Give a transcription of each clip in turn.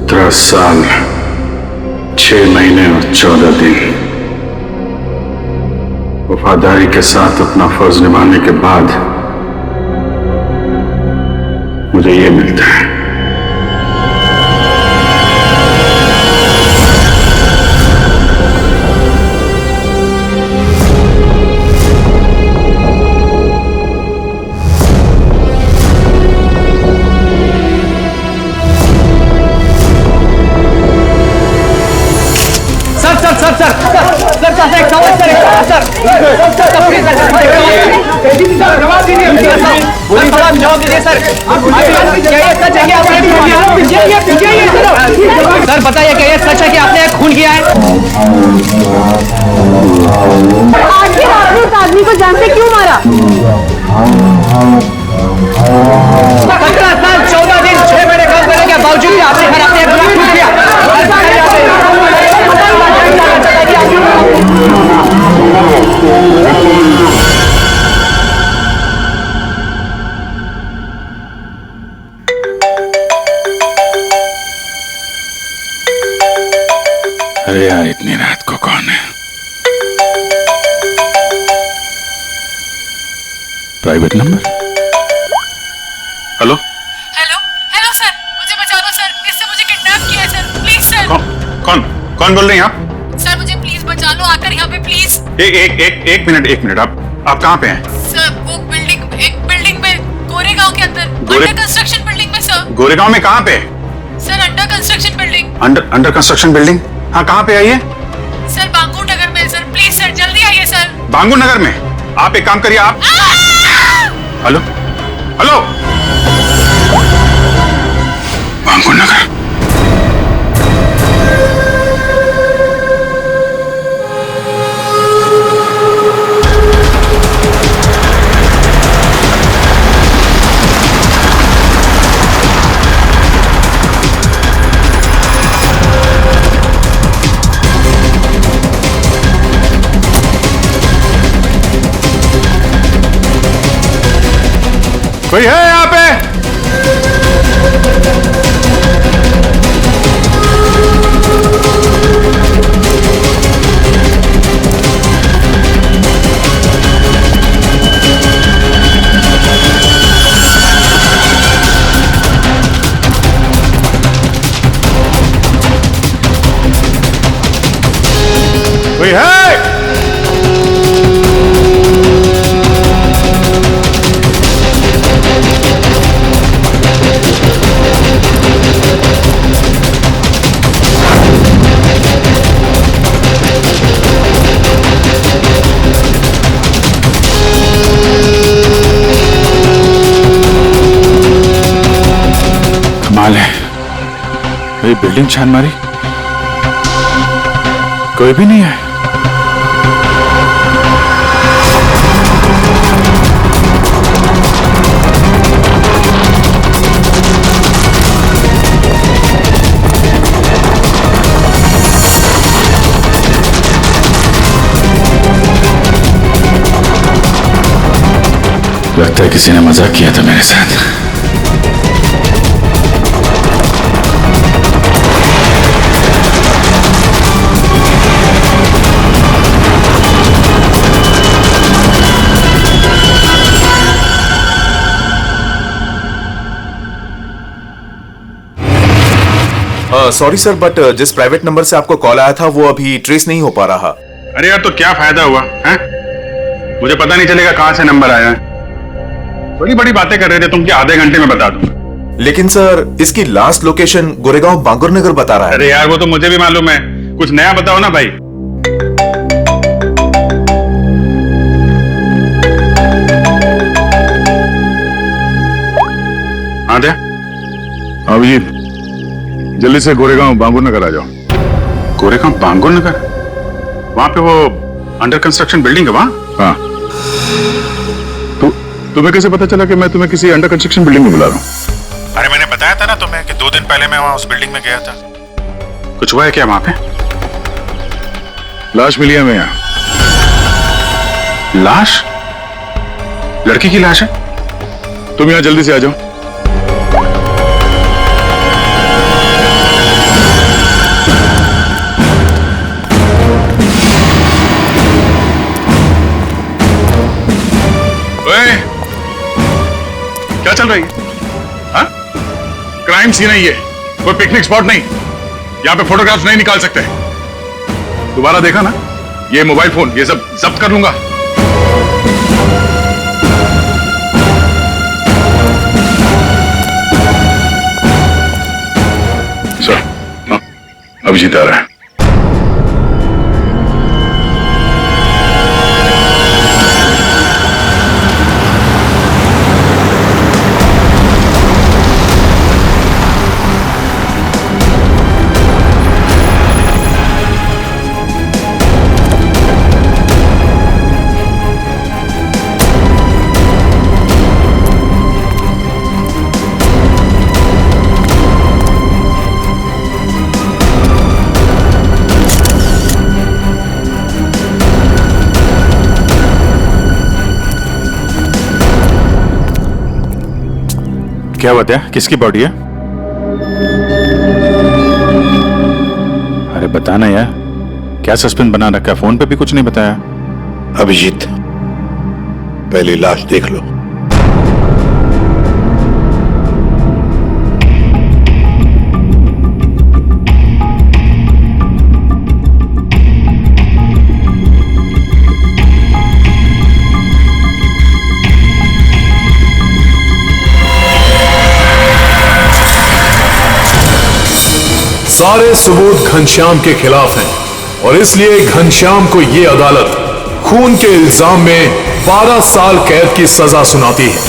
17 साल 6 महीने और 14 दिन वफादारी के साथ अपना फर्ज निभाने के बाद मुझे ये मिलता है। सर बताइए क्या ये सच है कि आपने खून किया है? आखिर आपने उस आदमी को जान से क्यों मारा? 17 साल 14 दिन 6 महीने काम करने के बावजूद भी आपने घर अपने खून किया। अरे यार इतनी रात को कौन है? Private number. Hello hello hello sir, मुझे बचा लो सर, इससे मुझे किडनैप किया है सर, प्लीज सर। कौन बोल रही हैं आप? सर मुझे प्लीज बचा लो, आकर यहाँ पे प्लीज। एक मिनट आप कहाँ पे हैं? सर वो एक बिल्डिंग में गोरेगांव के अंदर, अंडर कंस्ट्रक्शन बिल्डिंग में सर। गोरेगांव में कहाँ पे? Sir under construction building. Under construction building? हाँ कहाँ पे आइए? सर बांगू नगर में सर, प्लीज सर जल्दी आइए सर। बांगू नगर में? आप एक काम करिए आप। हेलो हेलो बांगू नगर। कोई है यहाँ पे? कोई है? कमाल है, ये बिल्डिंग छान मारी, कोई भी नहीं है। लगता है किसी ने मजाक किया था मेरे साथ। सॉरी सर, बट जिस प्राइवेट नंबर से आपको कॉल आया था वो अभी ट्रेस नहीं हो पा रहा। अरे यार तो क्या फायदा हुआ है? मुझे पता नहीं चलेगा कहां से नंबर आया है। बड़ी बड़ी बातें कर रहे थे तुम कि आधे घंटे में बता दूंगा। लेकिन सर इसकी लास्ट लोकेशन गोरेगांव बांगुर नगर बता रहा है। अरे यार वो तो मुझे भी मालूम है, कुछ नया बताओ ना भाई। हाँ दे अभिजीत, जल्दी से गोरेगांव बांगुर नगर आ जाओ। गोरेगांव बांगुर नगर? वहां पे वो अंडर कंस्ट्रक्शन बिल्डिंग है वहां? हाँ। तुम्हें कैसे पता चला कि मैं तुम्हें किसी अंडर कंस्ट्रक्शन बिल्डिंग में बुला रहा हूँ? अरे मैंने बताया था ना तुम्हें कि 2 दिन पहले मैं वहां उस बिल्डिंग में गया था। कुछ हुआ है क्या वहां पे? लाश मिली है हमें यहाँ। लाश? लड़की की लाश है? तुम यहाँ जल्दी से आ जाओ। चल रही है? हाँ? क्राइम सीन है ये, कोई पिकनिक स्पॉट नहीं। यहाँ पे फोटोग्राफ्स नहीं निकाल सकते। दोबारा देखा ना ये मोबाइल फोन, ये सब जब्त कर लूंगा। सर, हाँ, अभिजीत आ रहा है। क्या बात है? किसकी बॉडी है? अरे बताना यार, क्या सस्पेंस बना रखा है? फोन पे भी कुछ नहीं बताया। अभिजीत, पहले लाश देख लो। सारे सबूत घनश्याम के खिलाफ हैं और इसलिए घनश्याम को यह अदालत खून के इल्जाम में 12 साल कैद की सजा सुनाती है।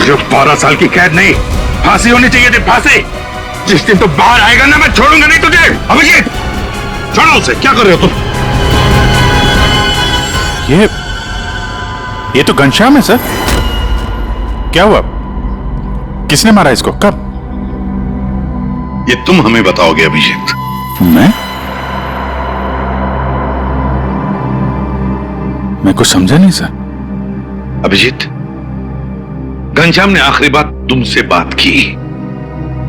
जो 12 साल की कैद नहीं, फांसी होनी चाहिए थी, फांसी। जिस दिन तो बाहर आएगा ना, मैं छोड़ूंगा नहीं तुझे। अभिजीत, छोड़ो उसे। क्या कर रहे हो तुम? ये तो घनश्याम है सर। क्या हुआ? किसने मारा इसको? कब? ये तुम हमें बताओगे अभिजीत। मैं कुछ समझा नहीं सर। अभिजीत, घनश्याम ने आखिरी बात तुमसे बात की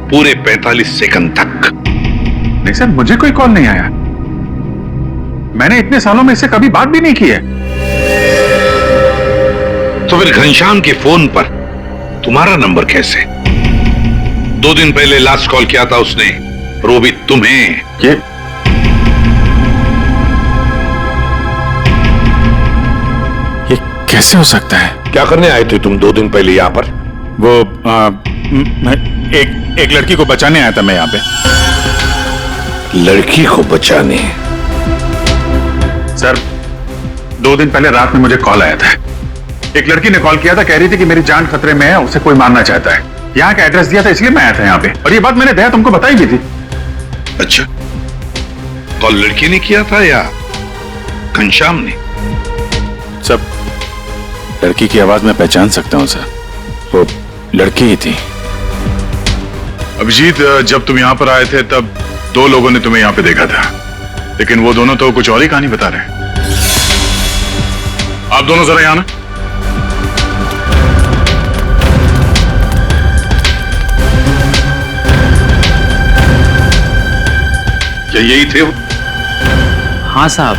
पूरे 45 सेकंड तक। नहीं सर, मुझे कोई कॉल नहीं आया। मैंने इतने सालों में इससे कभी बात भी नहीं की है। तो फिर घनश्याम के फोन पर तुम्हारा नंबर कैसे? 2 दिन पहले लास्ट कॉल किया था उसने, रोबित, तुम्हें। ये कैसे हो सकता है? क्या करने आए थे तुम 2 दिन पहले यहां पर? वो एक लड़की को बचाने आया था मैं यहाँ पे। लड़की को बचाने? सर, 2 दिन पहले रात में मुझे कॉल आया था। एक लड़की ने कॉल किया था, कह रही थी कि मेरी जान खतरे में है, उसे कोई मारना चाहता है। यहाँ का एड्रेस दिया था, इसलिए मैं आया था यहाँ पे। और ये बात मैंने दया तुमको बताई भी थी। अच्छा, कॉल लड़की ने किया था या घनश्याम ने? सब लड़की की आवाज मैं पहचान सकता हूँ सर, वो लड़की ही थी। अभिजीत, जब तुम यहाँ पर आए थे तब 2 लोगों ने तुम्हें यहाँ पे देखा था, लेकिन वो दोनों तो कुछ और ही कहानी बता रहे हैं। आप दोनों जरा यहाँ ना। क्या यही थे वो? हाँ साहब,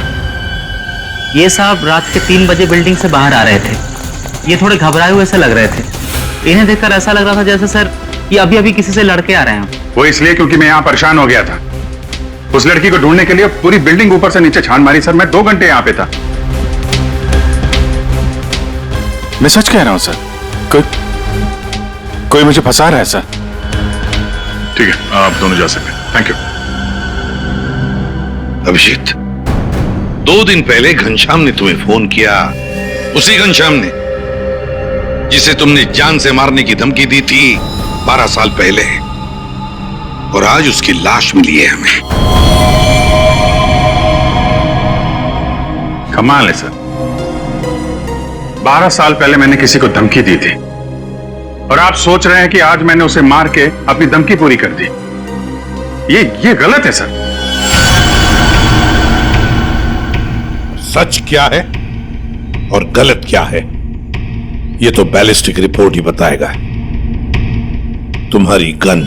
ये साहब रात के 3 बजे बिल्डिंग से बाहर आ रहे थे। ये थोड़े घबराए हुए से लग रहे थे। इन्हें देखकर ऐसा लग रहा था जैसे सर ये अभी अभी किसी से लड़के आ रहे हैं। वो इसलिए क्योंकि मैं यहाँ परेशान हो गया था। उस लड़की को ढूंढने के लिए पूरी बिल्डिंग ऊपर से नीचे छान मारी सर। मैं 2 घंटे यहाँ पे था। मैं सच कह रहा हूँ सर, कोई मुझे फंसा रहा है सर। ठीक है, आप दोनों जा सकते हैं। Thank you. अभिजीत, 2 दिन पहले घनश्याम ने तुम्हें फोन किया, उसी घनश्याम ने जिसे तुमने जान से मारने की धमकी दी थी 12 साल पहले, और आज उसकी लाश मिली है हमें। कमाल है सर, 12 साल पहले मैंने किसी को धमकी दी थी और आप सोच रहे हैं कि आज मैंने उसे मार के अपनी धमकी पूरी कर दी। ये गलत है सर। सच क्या है और गलत क्या है, यह तो बैलिस्टिक रिपोर्ट ही बताएगा। तुम्हारी गन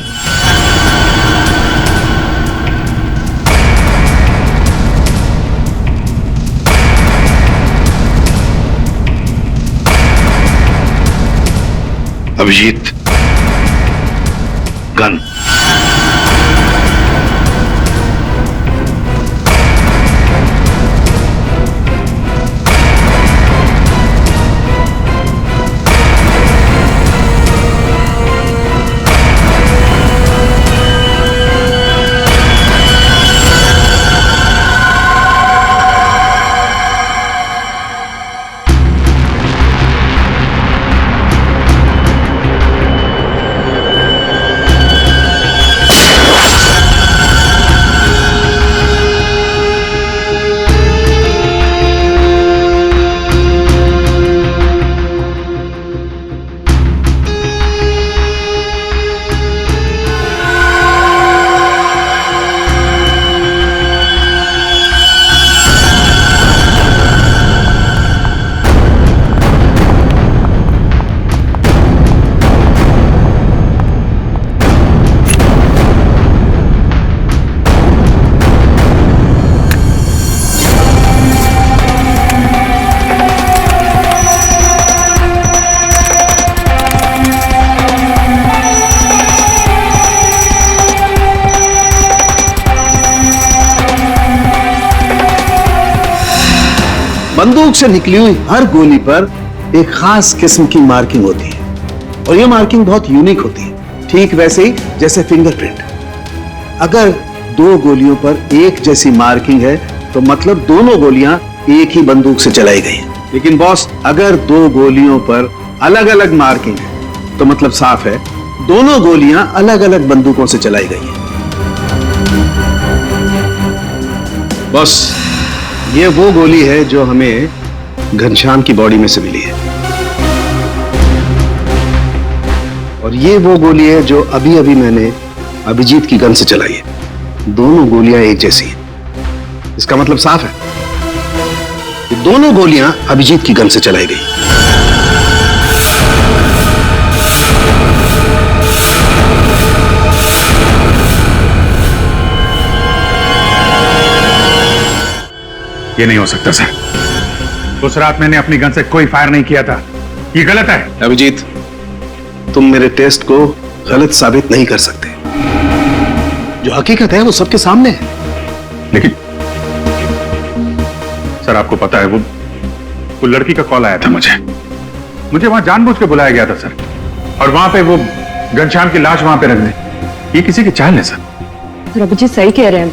अभिजीत, गन। बंदूक से निकली हुई हर गोली पर एक खास किस्म की मार्किंग होती है और यह मार्किंग बहुत यूनिक होती है, ठीक वैसे ही जैसे फिंगरप्रिंट। अगर दो गोलियों पर एक जैसी मार्किंग है तो मतलब दोनों गोलियां एक ही बंदूक से चलाई गई हैं। लेकिन बॉस, अगर दो गोलियों पर अलग अलग मार्किंग है तो मतलब साफ है दोनों गोलियां अलग अलग बंदूकों से चलाई गई हैं। बॉस, ये वो गोली है जो हमें घनश्याम की बॉडी में से मिली है और ये वो गोली है जो अभी अभी मैंने अभिजीत की गन से चलाई है। दोनों गोलियां एक जैसी हैं। इसका मतलब साफ है कि दोनों गोलियां अभिजीत की गन से चलाई गई। ये नहीं हो सकता सर। उस रात मैंने अपनी गन से कोई फायर नहीं किया था। ये गलत है। अभिजीत, तुम मेरे टेस्ट को गलत साबित नहीं कर सकते। जो हकीकत है वो सबके सामने है। लेकिन सर, आपको पता है वो लड़की का कॉल आया था मुझे वहां जानबूझ के बुलाया गया था सर, और वहां पे वो घनश्याम की लाश वहां पे रख दी। ये किसी की चाल है सर। अभिजीत सही कह रहे हैं,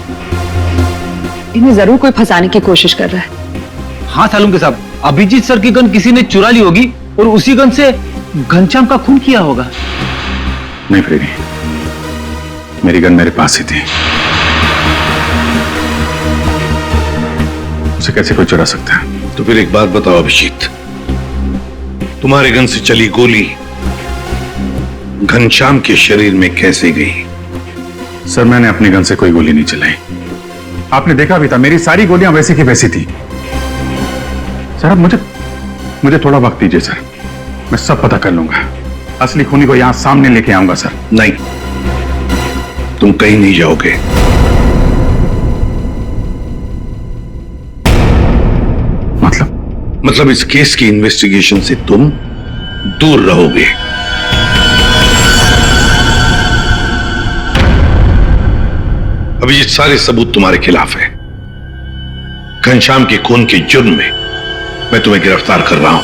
इन्हें जरूर कोई फंसाने की कोशिश कर रहा है। हाँ सालुंके साहब, अभिजीत सर की गन किसी ने चुरा ली होगी और उसी गन से घनश्याम का खून किया होगा। नहीं फ्रेडी, मेरी गन मेरे पास ही थी। उसे कैसे कोई चुरा सकता है? तो फिर एक बात बताओ अभिजीत, तुम्हारे गन से चली गोली घनश्याम के शरीर में कैसे गई? सर, मैंने अपनी गन से कोई गोली नहीं चलाई। आपने देखा भी था, मेरी सारी गोलियां वैसी की वैसी थी। सर, अब मुझे थोड़ा वक्त दीजिए सर, मैं सब पता कर लूंगा। असली खूनी को यहां सामने लेके आऊंगा सर। नहीं, तुम कहीं नहीं जाओगे। मतलब इस केस की इन्वेस्टिगेशन से तुम दूर रहोगे। अभिजीत, सारे सबूत तुम्हारे खिलाफ है। घनश्याम के खून के जुर्म में मैं तुम्हें गिरफ्तार कर रहा हूं।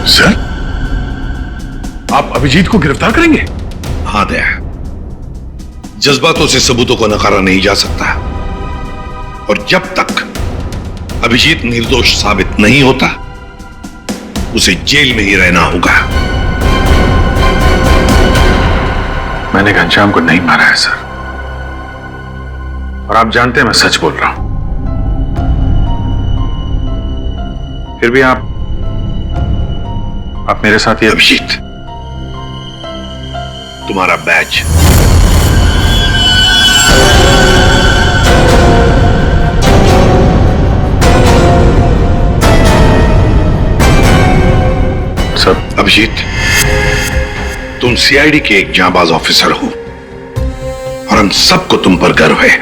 सर, आप अभिजीत को गिरफ्तार करेंगे? हाँ दया, जज्बातों से सबूतों को नकारा नहीं जा सकता, और जब तक अभिजीत निर्दोष साबित नहीं होता उसे जेल में ही रहना होगा। मैंने घनश्याम को नहीं मारा है सर, और आप जानते हैं मैं सच बोल रहा हूं। फिर भी आप मेरे साथ ये। अभिजीत, तुम्हारा बैच। सर, अभिजीत, तुम सीआईडी के एक जांबाज ऑफिसर हो और हम सबको तुम पर गर्व है,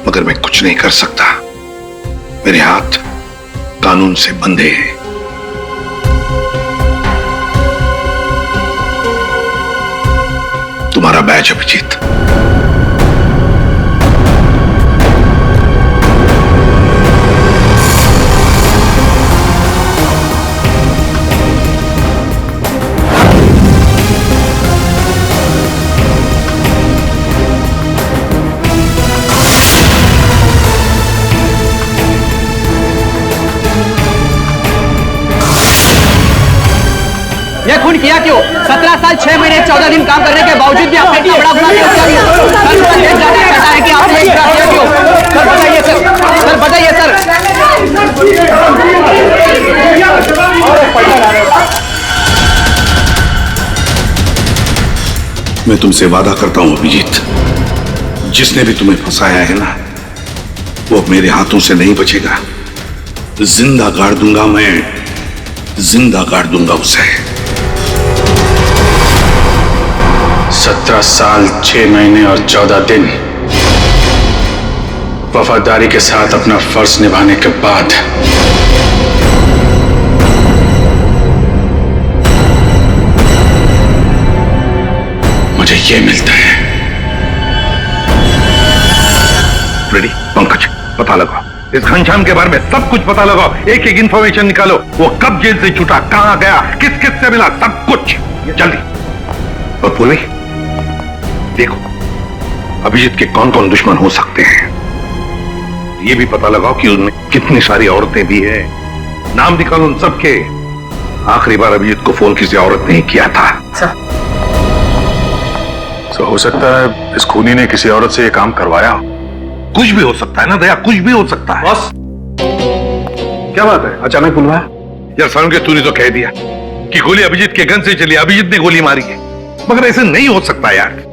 मगर मैं कुछ नहीं कर सकता। मेरे हाथ कानून से बंधे हैं। तुम्हारा बैच अभिजीत। ये खून किया क्यों? 17 साल 6 महीने 14 दिन काम करने के बावजूद भी आपने इतना बड़ा गुनाह क्यों किया? सर मुझे जानना चाहता है कि आपने इतना किया क्यों? सर बताइए सर, सर बताइए सर। मैं तुमसे वादा करता हूं अभिजीत, जिसने भी तुम्हें फंसाया है ना, वो मेरे हाथों से नहीं बचेगा। जिंदा गाड़ दूंगा मैं, जिंदा गाड़ दूंगा उसे। 17 साल 6 महीने और 14 दिन वफादारी के साथ अपना फर्ज निभाने के बाद मुझे ये मिलता है। रेडी पंकज, पता लगाओ इस घनश्याम के बारे में, सब कुछ पता लगाओ। एक एक इंफॉर्मेशन निकालो, वो कब जेल से छूटा, कहां गया, किस किस से मिला, सब कुछ जल्दी। और पूर्वी देखो अभिजीत के कौन कौन दुश्मन हो सकते हैं, ये भी पता लगाओ कि उनमें कितनी सारी औरतें भी है। नाम निकालो उन सबके। आखिरी बार अभिजीत को फोन किसी औरत ने किया था। तो हो सकता है इस खूनी ने किसी औरत से ये काम करवाया। कुछ भी हो सकता है ना दया, कुछ भी हो सकता है। बॉस क्या बात है, अचानक बुलवाया? यार सारुण के तूने तो कह दिया कि गोली अभिजीत के गन से चली, अभिजीत ने गोली मारी है, मगर ऐसे नहीं हो सकता यार।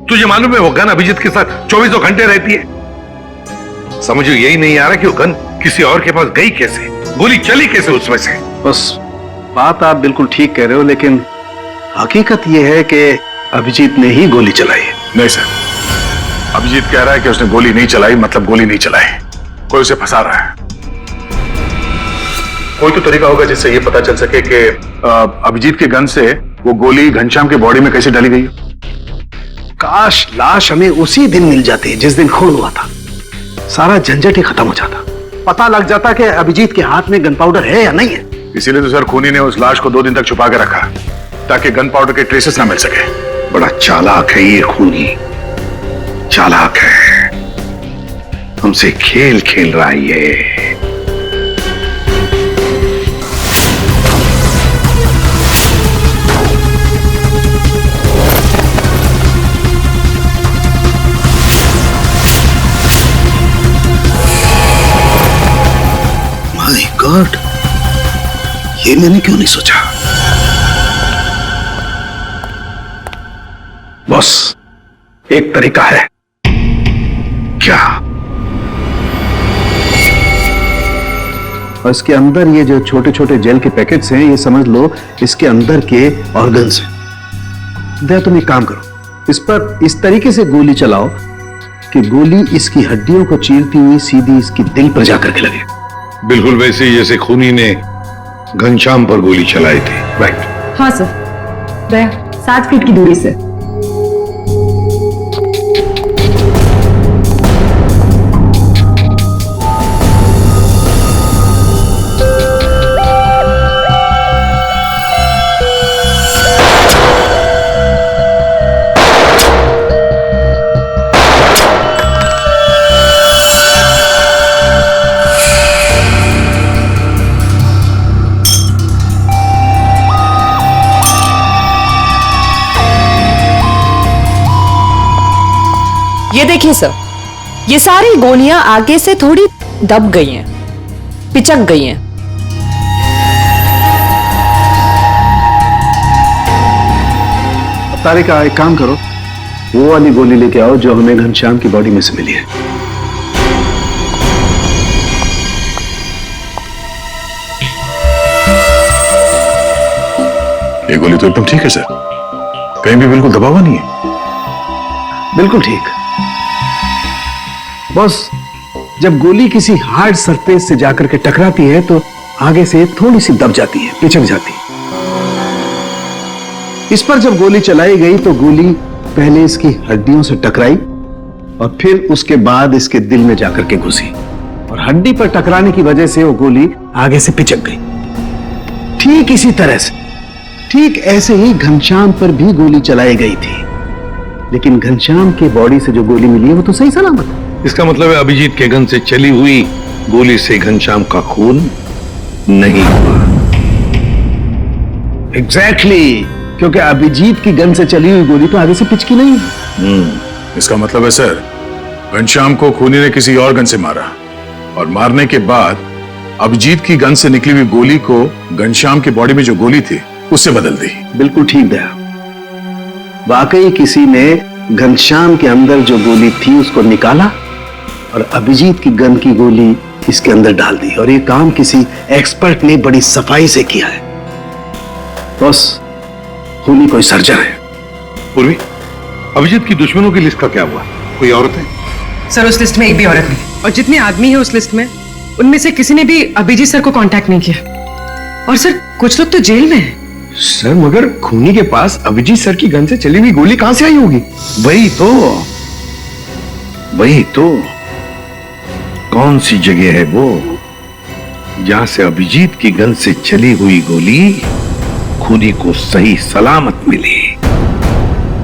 तुझे मालूम है वो गन अभिजीत के साथ 24 घंटे रहती है। समझो यही नहीं आ रहा कि वो गन किसी और के पास गई कैसे, गोली चली कैसे उसमें से। बस बात आप बिल्कुल ठीक कह रहे हो, लेकिन हकीकत यह है कि अभिजीत ने ही गोली चलाई है। नहीं सर, अभिजीत कह रहा है कि उसने गोली नहीं चलाई, मतलब गोली नहीं चलाई, कोई उसे फंसा रहा है। कोई तो तरीका होगा जिससे ये पता चल सके कि अभिजीत के गन से वो गोली घनश्याम के बॉडी में कैसे डाली गई हो। काश लाश हमें उसी दिन मिल जाती जिस दिन खून हुआ था, सारा झंझट ही खत्म हो जाता, पता लग जाता कि अभिजीत के हाथ में गन पाउडर है या नहीं है। इसीलिए तो सर खूनी ने उस लाश को 2 दिन तक छुपा के रखा, ताकि गन पाउडर के ट्रेसेस ना मिल सके। बड़ा चालाक है ये खूनी, चालाक है, हमसे खेल खेल रहा है ये। माय गॉड, ये मैंने क्यों नहीं सोचा। बॉस एक तरीका है। क्या? और इसके अंदर ये जो छोटे छोटे जेल के पैकेट्स हैं, ये समझ लो इसके अंदर के ऑर्गन्स हैं। दया तुम एक काम करो, इस पर इस तरीके से गोली चलाओ कि गोली इसकी हड्डियों को चीरती हुई सीधी इसकी दिल पर जाकर के लगे। बिल्कुल वैसे ही जैसे खूनी ने घनश्याम पर गोली चलाई थी। राइट। हाँ सर, दया 7 फीट की दूरी से। ये देखिए सर, ये सारी गोलियां आगे से थोड़ी दब गई हैं, पिचक गई हैं। तारिका एक काम करो, वो वाली गोली लेके आओ जो हमें घनश्याम की बॉडी में से मिली है। ये गोली तो एकदम ठीक है सर, कहीं भी बिल्कुल दबा हुआ नहीं है। बिल्कुल ठीक। बस जब गोली किसी हार्ड सरफेस से जाकर के टकराती है तो आगे से थोड़ी सी दब जाती है, पिचक जाती है। इस पर जब गोली चलाई गई तो गोली पहले इसकी हड्डियों से टकराई और फिर उसके बाद इसके दिल में जाकर के घुसी और हड्डी पर टकराने की वजह से वो गोली आगे से पिचक गई। ठीक इसी तरह से, ठीक ऐसे ही घनश्याम पर भी गोली चलाई गई थी, लेकिन घनश्याम के बॉडी से जो गोली मिली है वो तो सही सलामत है। इसका मतलब है अभिजीत के गन से चली हुई गोली से घनश्याम का खून नहीं हुआ। एग्जैक्टली, क्योंकि अभिजीत की गन से चली हुई गोली तो आगे से पिचकी नहीं। इसका मतलब है सर, घनश्याम को खूनी ने किसी और गन से मारा और मारने के बाद अभिजीत की गन से निकली हुई गोली को घनश्याम की बॉडी में जो गोली थी उससे बदल दी। बिल्कुल ठीक दया, वाकई किसी ने घनश्याम के अंदर जो गोली थी उसको निकाला और अभिजीत की गन की गोली इसके अंदर डाल दी, और ये काम किसी एक्सपर्ट ने बड़ी सफाई से किया है। बस खूनी कोई सर्जन है। पूर्वी, अभिजीत की दुश्मनों की लिस्ट का क्या हुआ? कोई औरत है? सर उस लिस्ट में एक भी औरत नहीं, और जितने आदमी हैं उस लिस्ट में उनमें से किसी ने भी अभिजीत सर को कांटेक्ट नहीं किया। और सर कुछ लोग तो जेल में हैं। सर मगर खूनी के पास अभिजीत सर की गन से चली हुई गोली कहां से आई होगी? वही तो कौन सी जगह है वो जहां से अभिजीत की गन से चली हुई गोली खूनी को सही सलामत मिली?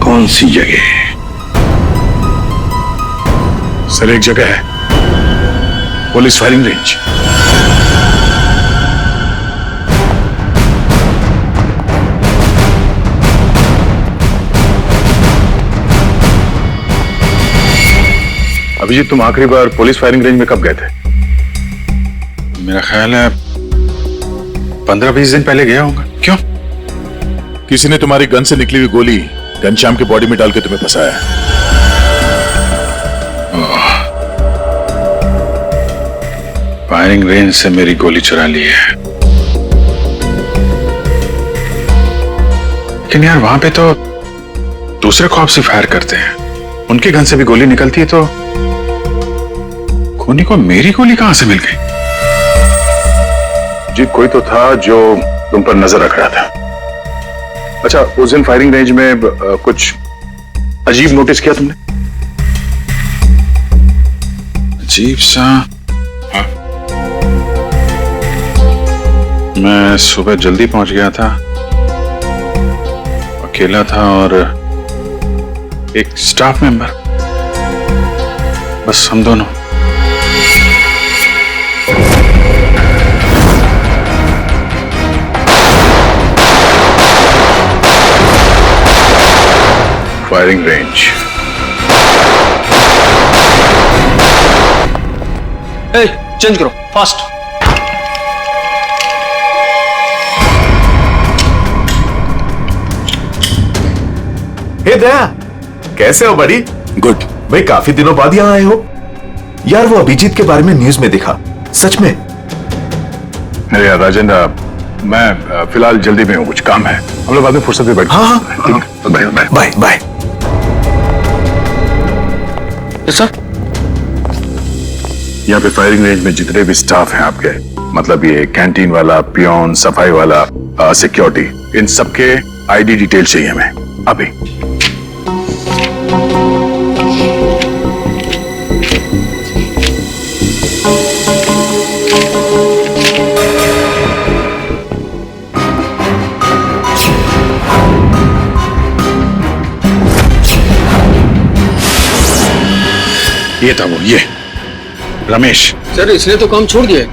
कौन सी जगह? सर एक जगह है, पुलिस फायरिंग रेंज। अभिजीत, तुम आखिरी बार पुलिस फायरिंग रेंज में कब गए थे? मेरा ख्याल है 15-20 दिन पहले गया होगा। क्यों? किसी ने तुम्हारी गन से निकली हुई गोली घनश्याम की बॉडी में डाल के तुम्हें फंसाया है। फायरिंग रेंज से मेरी गोली चुरा ली है, लेकिन यार वहां पे तो दूसरे खौफ से फायर करते हैं, उनके गन से भी गोली निकलती है, तो खूनी को मेरी गोली कहां से मिल गई? जी कोई तो था जो तुम पर नजर रख रहा था। अच्छा, उस दिन फायरिंग रेंज में कुछ अजीब नोटिस किया तुमने? अजीब सा? हाँ, मैं सुबह जल्दी पहुंच गया था, अकेला था और एक स्टाफ मेंबर, बस हम दोनों। Firing range. चेंज करो फास्ट। हे दया, कैसे हो बड़ी? गुड। भाई काफी दिनों बाद यहाँ आए हो। यार वो अभिजीत के बारे में न्यूज में दिखा, सच में? अरे यार राजेंद्र, मैं फिलहाल जल्दी में हूँ, कुछ काम है, हम लोग बाद में फुर्सत में बैठ। हाँ bye bye bye bye. Sir यहाँ पे फायरिंग रेंज में जितने भी स्टाफ हैं आपके, मतलब ये कैंटीन वाला, पियोन, सफाई वाला, सिक्योरिटी, इन सबके आईडी डिटेल चाहिए हमें अभी। ये था वो, ये रमेश। सर इसने तो काम छोड़ दिया।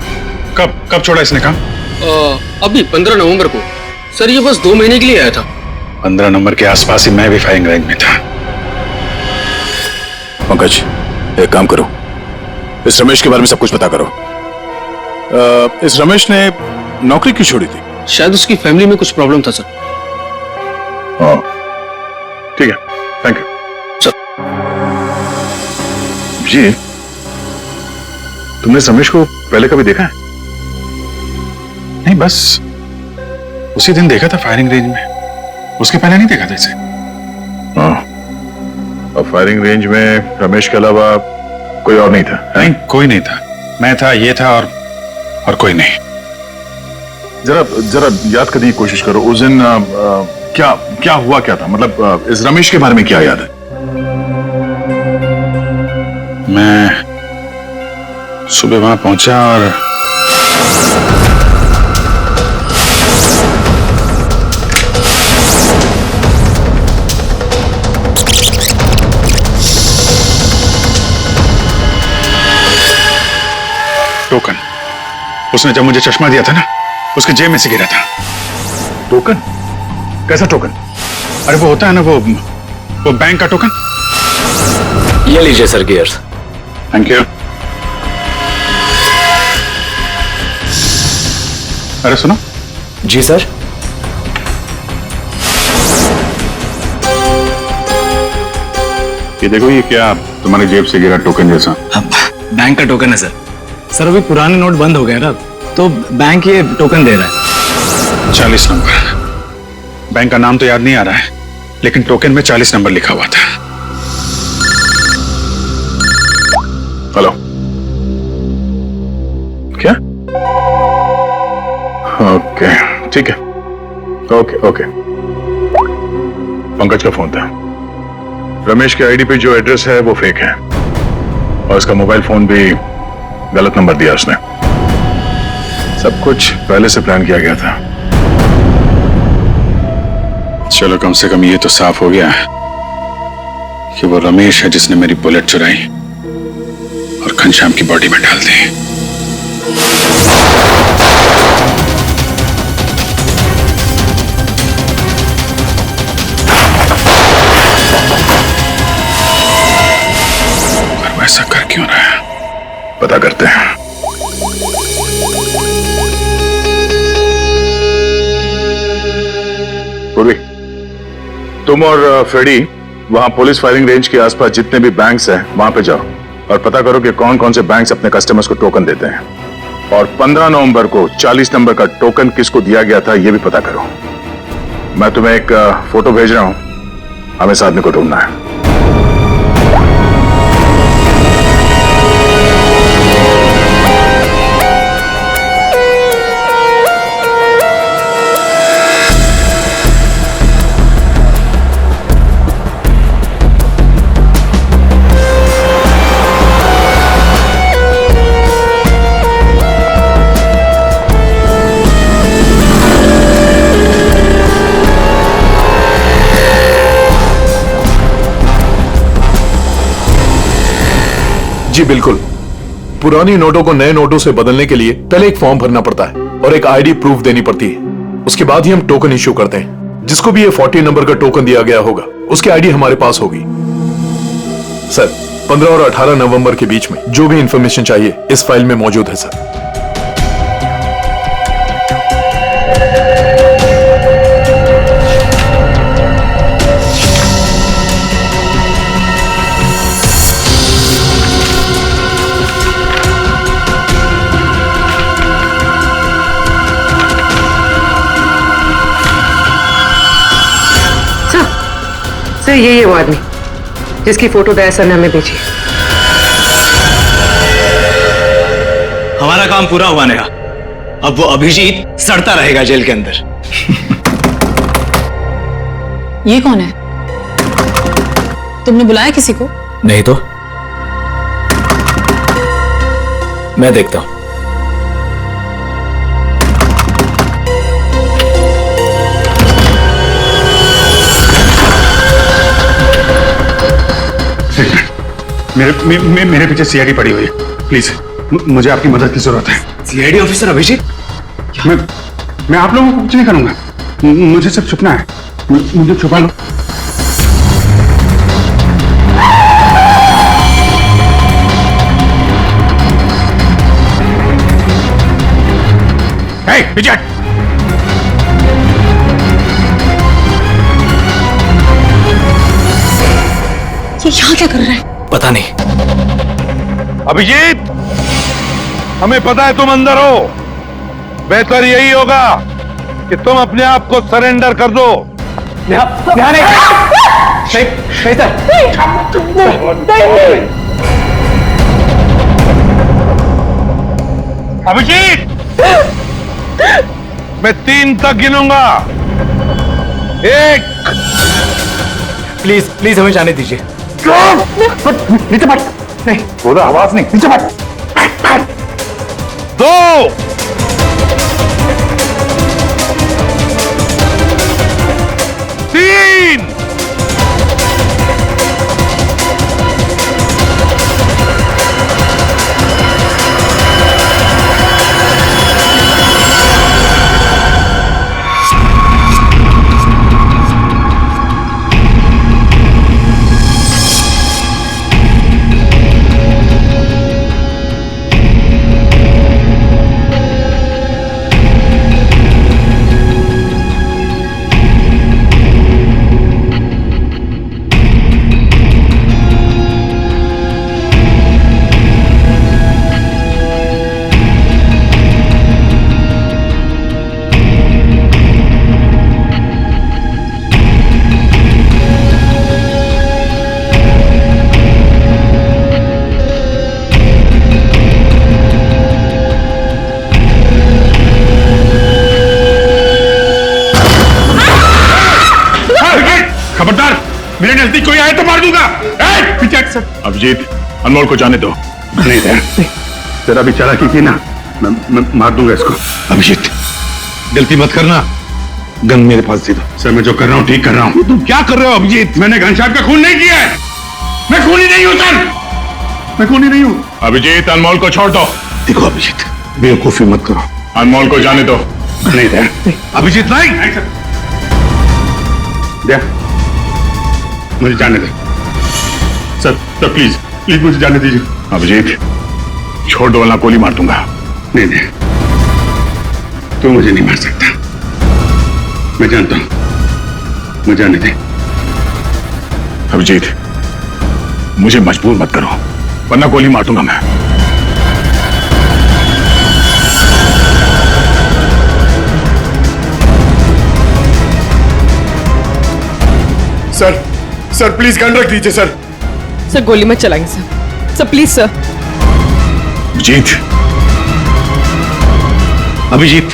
कब छोड़ा इसने काम? अभी 15 नवंबर को। सर ये बस 2 महीने के लिए आया था। 15 नंबर के आसपास ही मैं भी फायरिंग रेंज में था। पंकज, एक काम करो, इस रमेश के बारे में सब कुछ पता करो। इस रमेश ने नौकरी क्यों छोड़ी थी? शायद उसकी फैमिली में कुछ प्रॉब्लम था सर। ठीक है, थैंक यू सर। जी, तुमने इस रमेश को पहले कभी देखा है? नहीं, बस उसी दिन देखा था फायरिंग रेंज में, उसके पहले नहीं देखा था इसे। और फायरिंग रेंज में रमेश के अलावा कोई और नहीं था? नहीं, कोई नहीं था। मैं था, ये था और कोई नहीं। जरा जरा याद करने की कोशिश करो, उस दिन क्या हुआ, क्या था? मतलब इस रमेश के बारे में क्या याद है? मैं सुबह वहां पहुंचा और टोकन, उसने जब मुझे चश्मा दिया था ना, उसके जेब में से गिरा था। टोकन? कैसा टोकन? अरे वो होता है ना, वो बैंक का टोकन। ये लीजिए सर गियर्स। Thank you. अरे सुनो। जी सर। ये देखो, ये क्या तुम्हारी जेब से गिरा टोकन जैसा? बैंक का टोकन है सर। सर अभी पुराने नोट बंद हो गए ना, तो बैंक ये टोकन दे रहा है। 40 नंबर। बैंक का नाम तो याद नहीं आ रहा है, लेकिन टोकन में 40 नंबर लिखा हुआ था। हेलो, क्या? ओके, ठीक है। ओके। पंकज का फोन था। रमेश के आईडी पे जो एड्रेस है वो फेक है, और उसका मोबाइल फोन भी गलत नंबर दिया उसने। सब कुछ पहले से प्लान किया गया था। चलो, कम से कम ये तो साफ हो गया कि वो रमेश है जिसने मेरी बुलेट चुराई और घनश्याम की बॉडी में डाल दी। और वो ऐसा कर क्यों रहा है, पता करते हैं। पूर्वी, तुम और फ्रेडी वहां पुलिस फायरिंग रेंज के आसपास जितने भी बैंक्स हैं वहां पे जाओ और पता करो कि कौन कौन से बैंक्स अपने कस्टमर्स को टोकन देते हैं, और 15 नवंबर को 40 नंबर का टोकन किसको दिया गया था यह भी पता करो। मैं तुम्हें एक फोटो भेज रहा हूं, हमें इस आदमी को ढूंढना है। जी बिल्कुल। पुरानी नोटों को नए नोटों से बदलने के लिए पहले एक फॉर्म भरना पड़ता है और एक आईडी प्रूफ देनी पड़ती है। उसके बाद ही हम टोकन इश्यू करते हैं। जिसको भी ये 40 नंबर का टोकन दिया गया होगा उसकी आईडी हमारे पास होगी। सर, 15 और 18 नवंबर के बीच में जो भी इंफॉर्मेशन चाहिए इस फाइल में मौजूद है सर। सर ये वो आदमी जिसकी फोटो दया सर ने हमें भेजी। हमारा काम पूरा हुआ नेहा। अब वो अभिजीत सड़ता रहेगा जेल के अंदर। ये कौन है? तुमने बुलाया किसी को? नहीं तो मैं देखता हूं। मेरे पीछे सीआईडी पड़ी हुई है। प्लीज, मुझे आपकी मदद की जरूरत है। CID officer Abhijeet? मैं आप लोगों को कुछ नहीं करूंगा, मुझे सिर्फ छुपना है। मुझे छुपा लो। विजय, ये यहाँ क्या कर रहा है? पता नहीं। अभिजीत, हमें पता है तुम अंदर हो। बेहतर यही होगा कि तुम अपने आप को सरेंडर कर दो। अभिजीत, मैं 3 तक गिनूंगा। 1। प्लीज प्लीज हमें जाने दीजिए। नीचे बैठ। नहीं, बोला आवाज नहीं, नीचे बैठ। 2। 3। खबरदार, मेरे नजदीक कोई आए तो मार दूंगा। पीछे हट सर। अभिजीत, अनमोल को जाने दो। नहीं तेरा भी चालाकी की ना, मैं मार दूंगा इसको। अभिजीत, गलती मत करना। गन मेरे पास दे दो। सर, मैं जो कर रहा हूँ ठीक कर रहा हूँ। तुम क्या कर रहे हो अभिजीत? मैंने घनश्याम का खून नहीं किया है। मैं खूनी नहीं हूँ सर, मैं खूनी नहीं हूँ। अभिजीत, अनमोल को छोड़ दो। देखो अभिजीत, बेवकूफी मत करो। अनमोल को जाने दो। नहीं अभिजीत, नहीं। देख, मुझे जाने दे सर। प्लीज प्लीज मुझे जाने दीजिए। अभिजीत, छोड़ दो वरना गोली मार दूंगा। नहीं, तू मुझे नहीं मार सकता। मैं जानता हूं, मुझे जाने दे। अभिजीत, मुझे मजबूर मत करो वरना गोली मार दूंगा मैं। सर प्लीज गन रख दीजिए सर। सर गोली मत चलाएंगे sir. Sir please sir. Abhijeet, Abhijeet,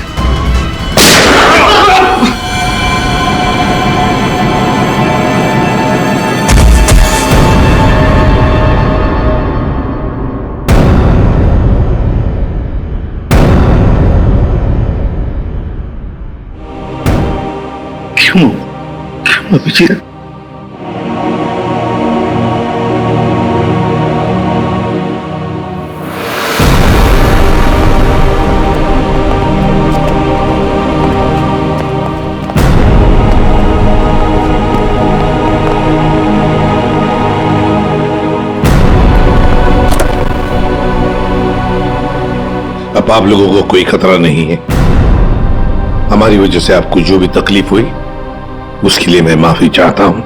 क्यों अभिजीत? अब आप लोगों को कोई खतरा नहीं है। हमारी वजह से आपको जो भी तकलीफ हुई उसके लिए मैं माफी चाहता हूं।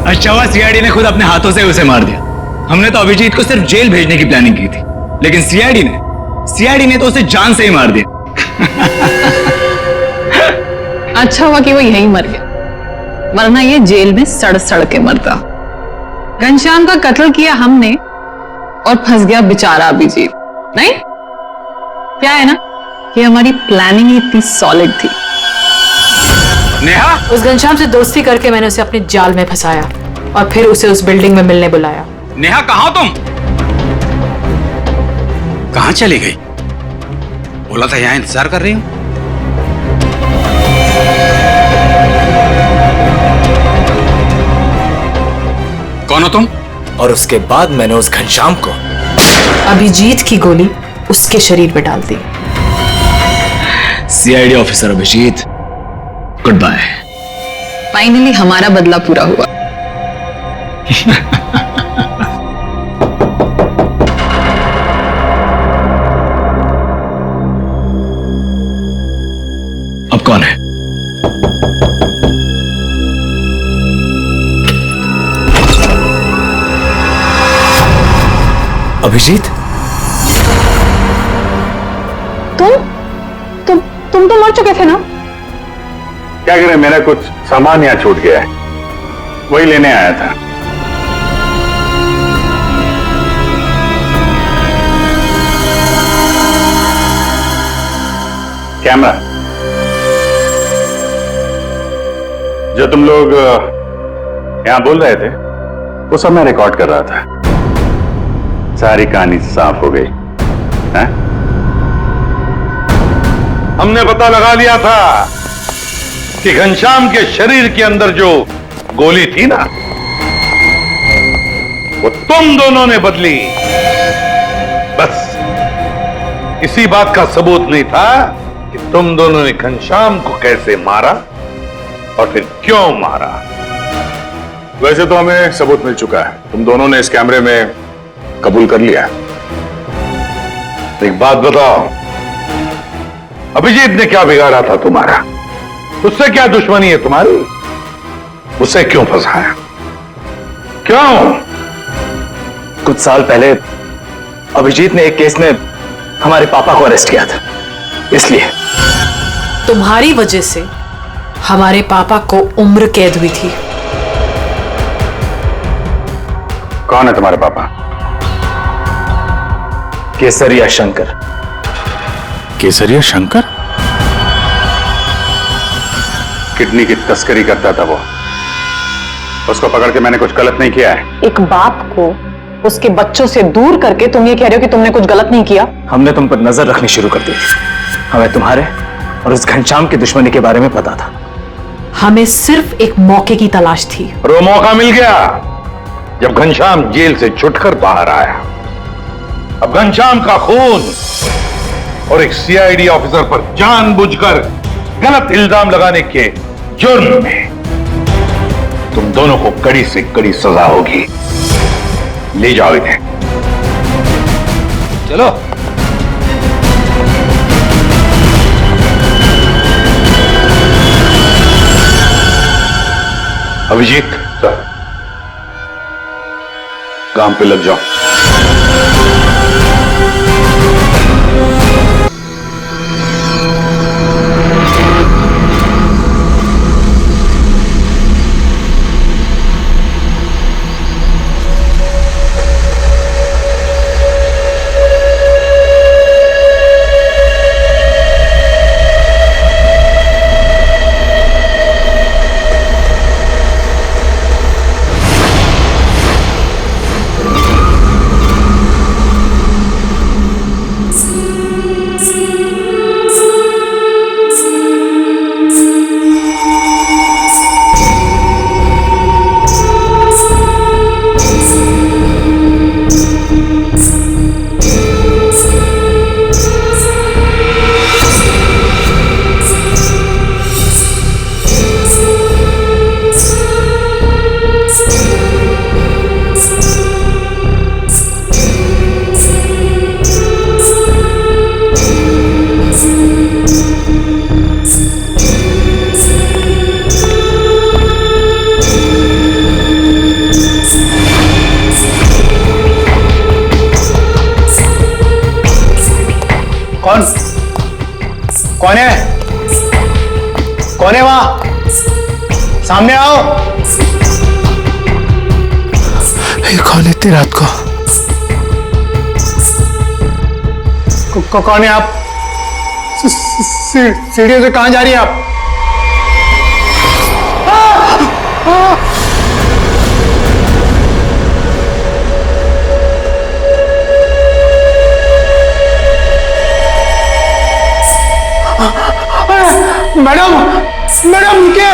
अच्छा हुआ सीआईडी ने खुद अपने हाथों से उसे मार दिया। हमने तो अभिजीत को सिर्फ जेल भेजने की प्लानिंग की थी, लेकिन सीआईडी ने तो उसे जान से ही मार दिया। अच्छा हुआ कि वो यहीं मर गया, वरना ये जेल में सड़ सड़ के मरता। घनश्याम का कत्ल किया हमने और फंस गया बेचारा अभिजीत। नहीं, क्या है ना कि हमारी प्लानिंग इतनी सॉलिड थी। नेहा, उस घनश्याम से दोस्ती करके मैंने उसे अपने जाल में फंसाया और फिर उसे उस बिल्डिंग में मिलने बुलाया। नेहा, कहां तुम? कहां चली गई? बोला था यहां इंतजार कर रही हूं। कौन हो तुम? और उसके बाद मैंने उस घनश्याम को अभिजीत की गोली उसके शरीर पे डाल दी। CID officer Abhijeet, goodbye. Finally हमारा बदला पूरा हुआ। अब कौन है? अभिजीत, तुम तो मर चुके थे ना? क्या करें, मेरा कुछ सामान यहाँ छूट गया है, वही लेने आया था। कैमरा जो तुम लोग यहां बोल रहे थे वो सब मैं रिकॉर्ड कर रहा था। सारी कहानी साफ हो गई है? हमने पता लगा लिया था कि घनश्याम के शरीर के अंदर जो गोली थी ना, वो तुम दोनों ने बदली। बस इसी बात का सबूत नहीं था कि तुम दोनों ने घनश्याम को कैसे मारा और फिर क्यों मारा। वैसे तो हमें सबूत मिल चुका है, तुम दोनों ने इस कैमरे में कबूल कर लिया। एक बात बताओ, अभिजीत ने क्या बिगाड़ा था तुम्हारा? उससे क्या दुश्मनी है तुम्हारी? उसे क्यों फंसाया? क्यों? कुछ साल पहले अभिजीत ने एक केस में हमारे पापा को अरेस्ट किया था, इसलिए। तुम्हारी वजह से हमारे पापा को उम्र कैद हुई थी। कौन है तुम्हारे पापा? केसरिया शंकर। केसरिया शंकर? किडनी की तस्करी करता था वो। उसको पकड़ के मैंने कुछ गलत नहीं किया है। एक बाप को उसके बच्चों से दूर करके तुम ये कह रहे हो कि तुमने कुछ गलत नहीं किया? हमने तुम पर नजर रखनी शुरू कर दी। हमें तुम्हारे और उस घनश्याम की दुश्मनी के बारे में पता था। हमें सिर्फ एक मौके की तलाश थी और वो मौका मिल गया जब घनश्याम जेल से छुटकर बाहर आया। अब घनश्याम का खून और एक सीआईडी ऑफिसर पर जानबूझकर गलत इल्जाम लगाने के जुर्म में तुम दोनों को कड़ी से कड़ी सजा होगी। ले जाओ इन्हें। चलो। अभिजीत सर, काम पे लग जाओ। कौन है? कौन है वहां? सामने आओ। ये कौन है इतनी रात को? कौन है आप? सीढ़ियों से कहां जा रही हैं आप? मैडम, मैडम रुकिए।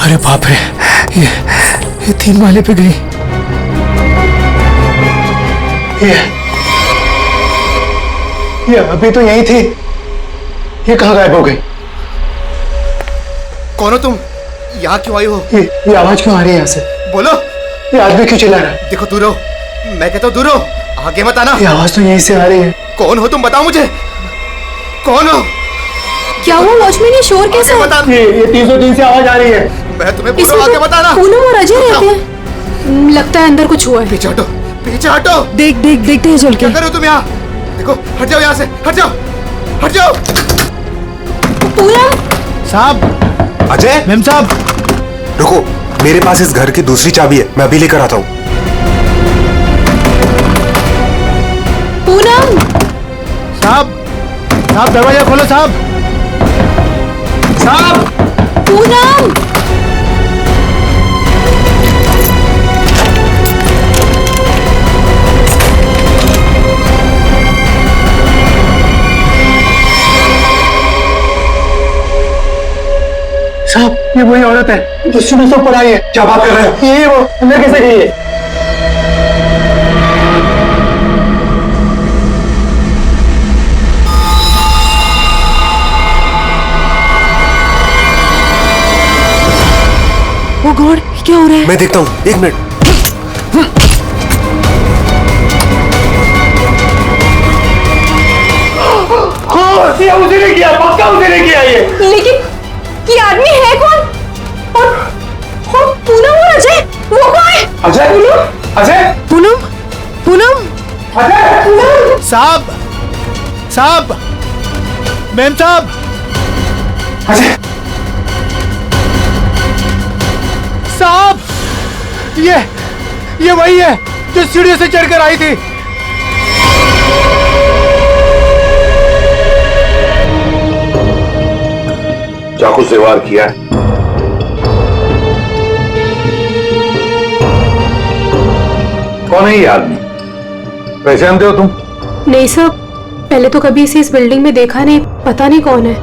अरे बाप रे, ये 3 वाले पे गई। ये अभी तो यही थी, ये कहाँ गायब हो गई? कौन हो तुम? यहाँ क्यों आई हो? ये आवाज क्यों आ रही है यहाँ से? बोलो। ये आदमी क्यों चिल्ला रहा है? देखो दूर रहो, मैं कहता हूँ दूर रहो, आगे मत आना। ये आवाज तो यहीं से आ रही है। कौन हो तुम, बताओ मुझे, कौन हो? क्या हुआ वॉचमैन, ये शोर कैसा है? ये 303 से आवाज आ रही है। मैं तुम्हें बोल रहा हूँ, आगे मत आना। पूनम और अजय रहते हैं। लगता है अंदर कुछ हुआ है। पीछे हटो, पीछे हटो। देखते हैं चल के। क्या कर रहे हो तुम यहाँ? देखो, हट जाओ यहाँ से, हट जाओ, हट जाओ। पूनम साहब, अजय, मेम साहब, रुको, मेरे पास इस घर की दूसरी चाबी है, मैं अभी लेकर आता हूँ। पूनम साहब, साहब दरवाजा खोलो साहब। साहब, पूनम साहब, ये वही औरत है जो सीढ़ी से ऊपर आई है। क्या बात कर रहे हो? ये वो अंदर कैसे गई है? ओ गॉड, क्या हो रहा है? मैं देखता हूँ, 1 मिनट। हाँ, ये उसी ने किया, पक्का उसी ने किया ये। लेकिन ये आदमी है कौन? और पूनम और अजय, वो कौन है? अजय, अजय, पूनम, पूनम, अजय, पूनम। साहब, साहब, मैम साहब, अजय, साहब, ये वही है जो सीढ़ियों से चढ़कर आई थी। चाकू से वार किया है। कौन है ये आदमी? पहचानते हो तुम? नहीं सर, पहले तो कभी इसे इस बिल्डिंग में देखा नहीं, पता नहीं कौन है।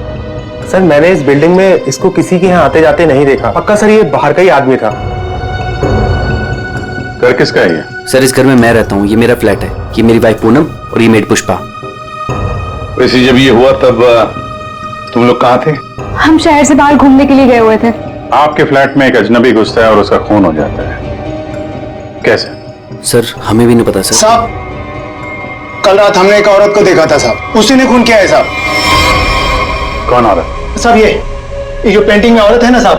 सर, मैंने इस बिल्डिंग में इसको किसी के यहाँ आते जाते नहीं देखा। पक्का सर, ये बाहर का ही आदमी था। घर किसका है ये? सर, इस घर में मैं रहता हूँ, ये मेरा फ्लैट है, ये मेरी वाइफ पूनम और ये मेड पुष्पा। वैसे जब ये हुआ तब तुम लोग कहाँ थे? हम शहर से बाहर घूमने के लिए गए हुए थे। आपके फ्लैट में एक अजनबी घुसता है और उसका खून हो जाता है, कैसे? सर, हमें भी नहीं पता सर। साहब, कल रात हमने एक औरत को देखा था साहब, उसी ने खून किया है साहब। कौन औरत? साहब, ये जो पेंटिंग में औरत है ना साहब,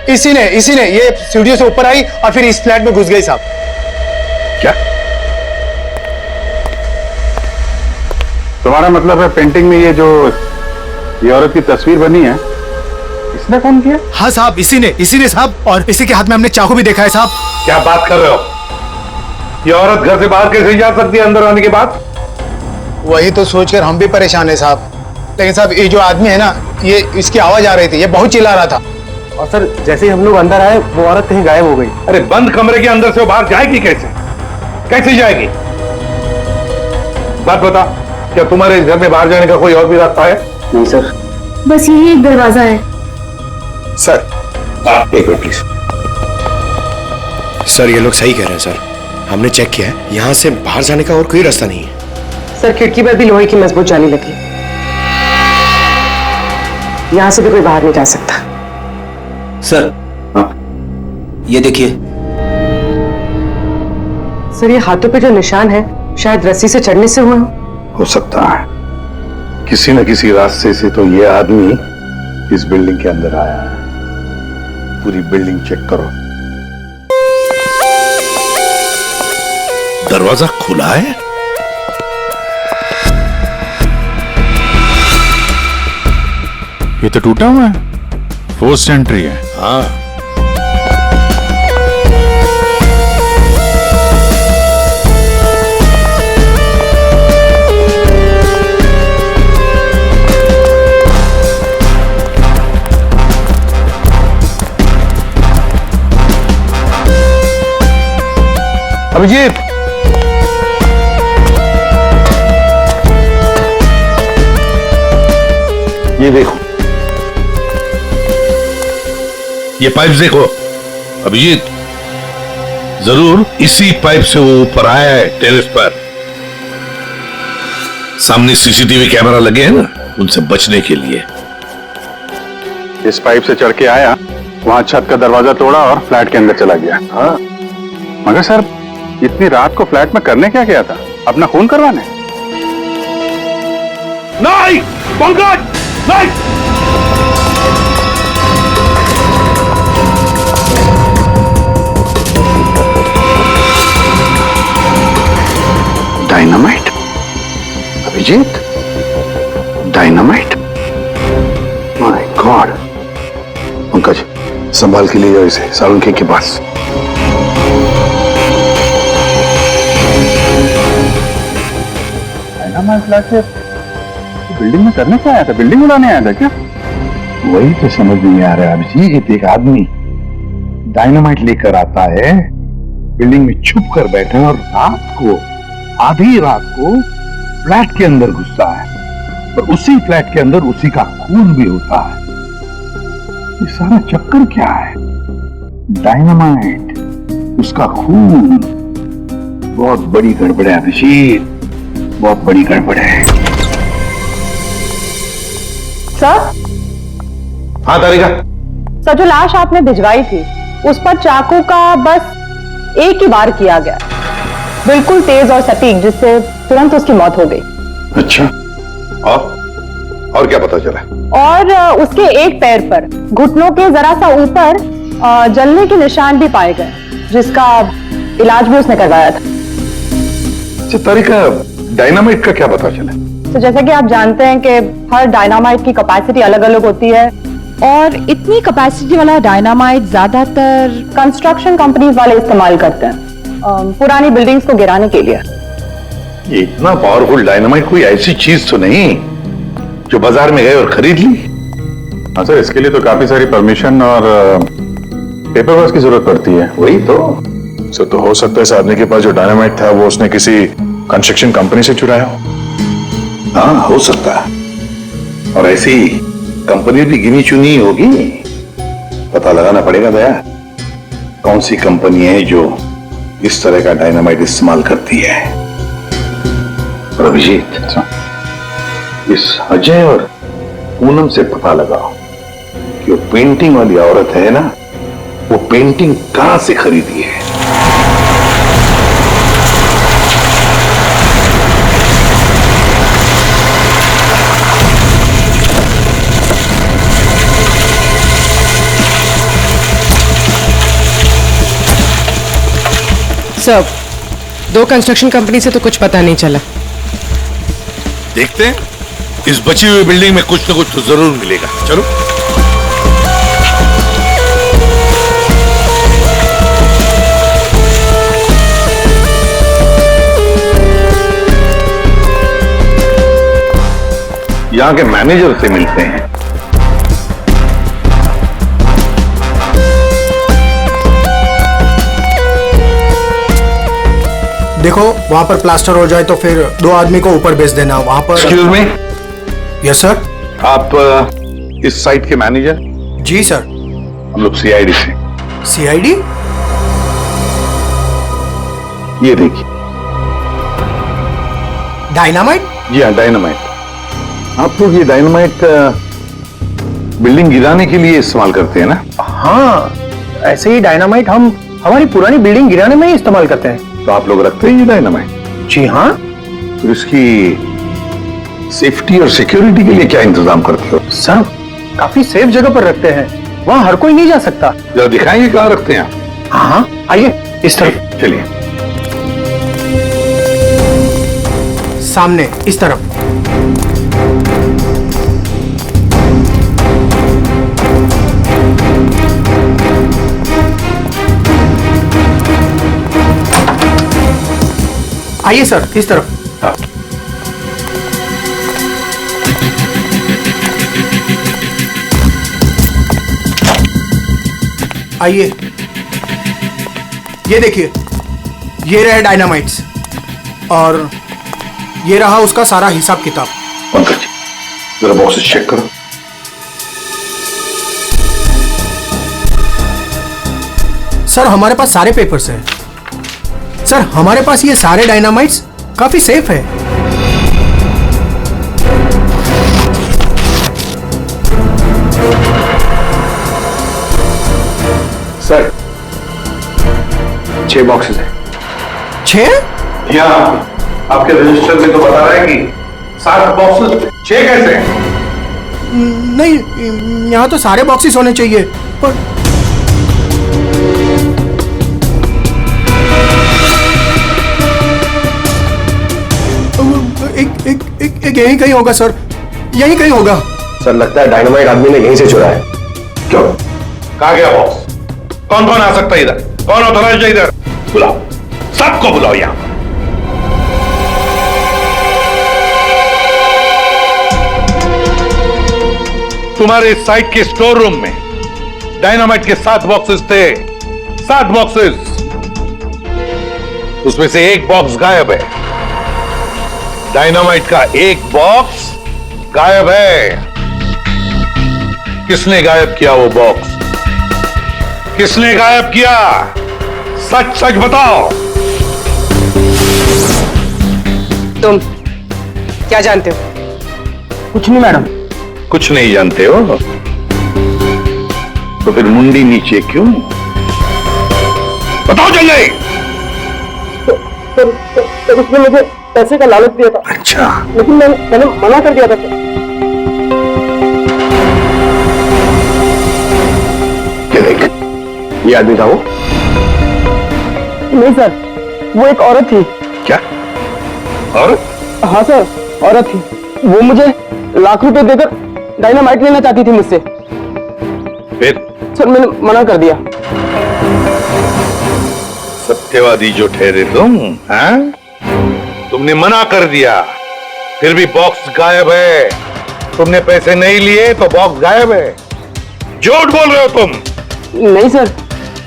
इसी ने ये सीढ़ियों से ऊपर आई और फिर इस फ्लैट में घुस गई साहब। क्या? तुम्हारा मतलब है पेंटिंग में ये औरत की तस्वीर बनी है, इसने कौन किया? हाँ साहब, इसी ने साहब, और इसी के हाथ में हमने चाकू भी देखा है साहब। क्या बात कर रहे हो? ये औरत घर से बाहर कैसे जा सकती है अंदर आने के बाद? वही तो सोचकर हम भी परेशान है साहब। लेकिन साहब, ये जो आदमी है ना, ये इसकी आवाज आ रही थी, ये बहुत चिल्ला रहा था। और सर, जैसे ही हम लोग अंदर आए, वो औरत कहीं गायब हो गई। अरे बंद कमरे के अंदर से वो बाहर जाएगी कैसे? कैसे जाएगी? बात बता, क्या तुम्हारे इस घर में बाहर जाने का कोई और भी रास्ता है? नहीं सर, बस यही एक दरवाजा है। सर, एक मिनट प्लीज। सर, ये लोग सही कह रहे हैं सर, हमने चेक किया है, यहाँ से बाहर जाने का और कोई रास्ता नहीं है। सर, खिड़की पर भी लोहे की मजबूत जाली लगी, यहाँ से भी कोई बाहर नहीं जा सकता। सर, ये देखिए। सर, ये हाथों पे जो निशान है शायद रस्सी से चढ़ने से हुए हो सकता है, किसी न किसी रास्ते से तो ये आदमी इस बिल्डिंग के अंदर आया है। पूरी बिल्डिंग चेक करो। दरवाजा खुला है? ये तो टूटा हुआ है, फोर्स्ड एंट्री है। हाँ, अभिजीत, ये देखो, ये पाइप देखो। अभिजीत, जरूर इसी पाइप से वो ऊपर आया है टेरेस पर। सामने सीसीटीवी कैमरा लगे हैं ना, उनसे बचने के लिए। इस पाइप से चढ़ के आया, वहां छत का दरवाजा तोड़ा और फ्लैट के अंदर चला गया। हाँ, मगर सर इतनी रात को फ्लैट में करने क्या गया था? अपना खून करवाने? नहीं पंकज, नहीं। Dynamite? Abhijeet, dynamite? My god. Pankaj, संभाल के ले जाओ इसे सालुंखे के पास। डायनामाइट लाके बिल्डिंग में करने क्या आया था? बिल्डिंग उड़ाने आया था क्या? वही तो समझ नहीं आ रहा है अभिजीत। एक आदमी डायनामाइट लेकर आता है, बिल्डिंग में छुप कर बैठा और रात को, आधी रात को फ्लैट के अंदर घुसता है, और उसी फ्लैट के अंदर उसी का खून भी होता है। ये सारा चक्कर क्या है? डायनामाइट, उसका खून। बहुत बड़ी गड़बड़ है अभिजीत, बहुत बड़ी गड़बड़ है। सर? हाँ तारिका। सर, जो लाश आपने भिजवाई थी उस पर चाकू का बस एक ही वार किया गया, बिल्कुल तेज और सटीक, जिससे तुरंत उसकी मौत हो गई। अच्छा, और क्या पता चला? और उसके एक पैर पर घुटनों के जरा सा ऊपर जलने के निशान भी पाए गए, जिसका इलाज भी उसने करवाया था। अच्छा तारिका, डायनामाइट का क्या पता चला? तो जैसा कि आप जानते हैं कि हर डायनामाइट की कैपेसिटी अलग अलग होती है, और इतनी कैपेसिटी वाला डायनामाइट ज्यादातर कंस्ट्रक्शन कंपनीज वाले इस्तेमाल करते हैं पुरानी बिल्डिंग्स को गिराने के लिए। ये इतना पावरफुल डायनामाइट कोई ऐसी चीज तो नहीं जो बाजार में गए और खरीद ली? हाँ सर, इसके लिए तो काफी सारी परमिशन और पेपर वर्क की जरूरत पड़ती है। वही तो। सर, तो हो सकता है इस आदमी के पास जो डायनामाइट था वो उसने किसी कंस्ट्रक्शन कंपनी से चुराया हो। हाँ, हो सकता है। और ऐसी कंपनी भी गिनी चुनी होगी, पता लगाना पड़ेगा दया, कौन सी कंपनी है जो इस तरह का डायनामाइट इस्तेमाल करती है। और अभिजीत, इस अजय और पूनम से पता लगाओ कि वो पेंटिंग वाली औरत है ना, वो पेंटिंग कहां से खरीदी है। सर, 2 कंस्ट्रक्शन कंपनी से तो कुछ पता नहीं चला। देखते हैं, इस बची हुई बिल्डिंग में कुछ न कुछ तो जरूर मिलेगा। चलो। यहाँ के मैनेजर से मिलते हैं। देखो, वहां पर प्लास्टर हो जाए तो फिर 2 आदमी को ऊपर भेज देना। वहां पर। Excuse me. Yes sir. आप इस साइट के मैनेजर? जी सर। हम लोग सीआईडी से। सीआईडी? ये देखिए। डायनामाइट? जी हाँ, डायनामाइट। आप लोग ये डायनामाइट बिल्डिंग गिराने के लिए इस्तेमाल करते हैं ना? हाँ, ऐसे ही डायनामाइट हम हमारी पुरानी बिल्डिंग गिराने में ही इस्तेमाल करते हैं। तो आप लोग रखते हैं ये डायनामाइट? जी हाँ। तो इसकी सेफ्टी और सिक्योरिटी के लिए क्या इंतजाम करते हो? सर, काफी सेफ जगह पर रखते हैं, वहां हर कोई नहीं जा सकता। जरा दिखाएंगे कहाँ रखते हैं आप? हाँ हाँ, आइए इस तरफ। चलिए। सामने इस तरफ। आइए सर, इस तरफ। हाँ। आइए, ये देखिए, ये रहे डायनामाइट्स और ये रहा उसका सारा हिसाब किताब। पंकज, जरा बॉक्स चेक करो। सर, हमारे पास सारे पेपर्स हैं। सर हमारे पास ये सारे डायनामाइट्स काफी सेफ है। सर 6 बॉक्सेस हैं। 6? यहाँ आपके रजिस्टर में तो बता रहा है कि 7 बॉक्सेस। 6 कैसे? नहीं, यहाँ तो सारे बॉक्सेस होने चाहिए, पर एक यहीं कहीं होगा सर, यहीं कहीं होगा। सर लगता है डायनामाइट आदमी ने यहीं से चुराया है। क्यों? कहाँ गया बॉक्स? कौन कौन आ सकता है इधर? कौन ऑथराइज्ड है इधर? बुलाओ, सबको बुलाओ यहाँ। तुम्हारे साइट के स्टोर रूम में डायनामाइट के 7 बॉक्सेस थे। 7 बॉक्सेस, उसमें से 1 बॉक्स गायब है। डायनामाइट का 1 बॉक्स गायब है। किसने गायब किया वो बॉक्स? किसने गायब किया? सच सच बताओ। तुम क्या जानते हो? कुछ नहीं मैडम। कुछ नहीं जानते हो तो फिर मुंडी नीचे क्यों? बताओ जल्दी। तो उसने मुझे पैसे का लालच दिया था। अच्छा, लेकिन मैंने मना कर दिया था। ये देख, ये आदमी था वो? नहीं सर, वो एक औरत थी। क्या औरत? हाँ सर, औरत थी। वो मुझे लाख रुपए देकर डायनामाइट लेना चाहती थी मुझसे। फिर? सर मैंने मना कर दिया। सत्यवादी जो ठहरे तुम, हैं? तुमने मना कर दिया, फिर भी बॉक्स गायब है। तुमने पैसे नहीं लिए तो बॉक्स गायब है। झूठ बोल रहे हो तुम। नहीं सर,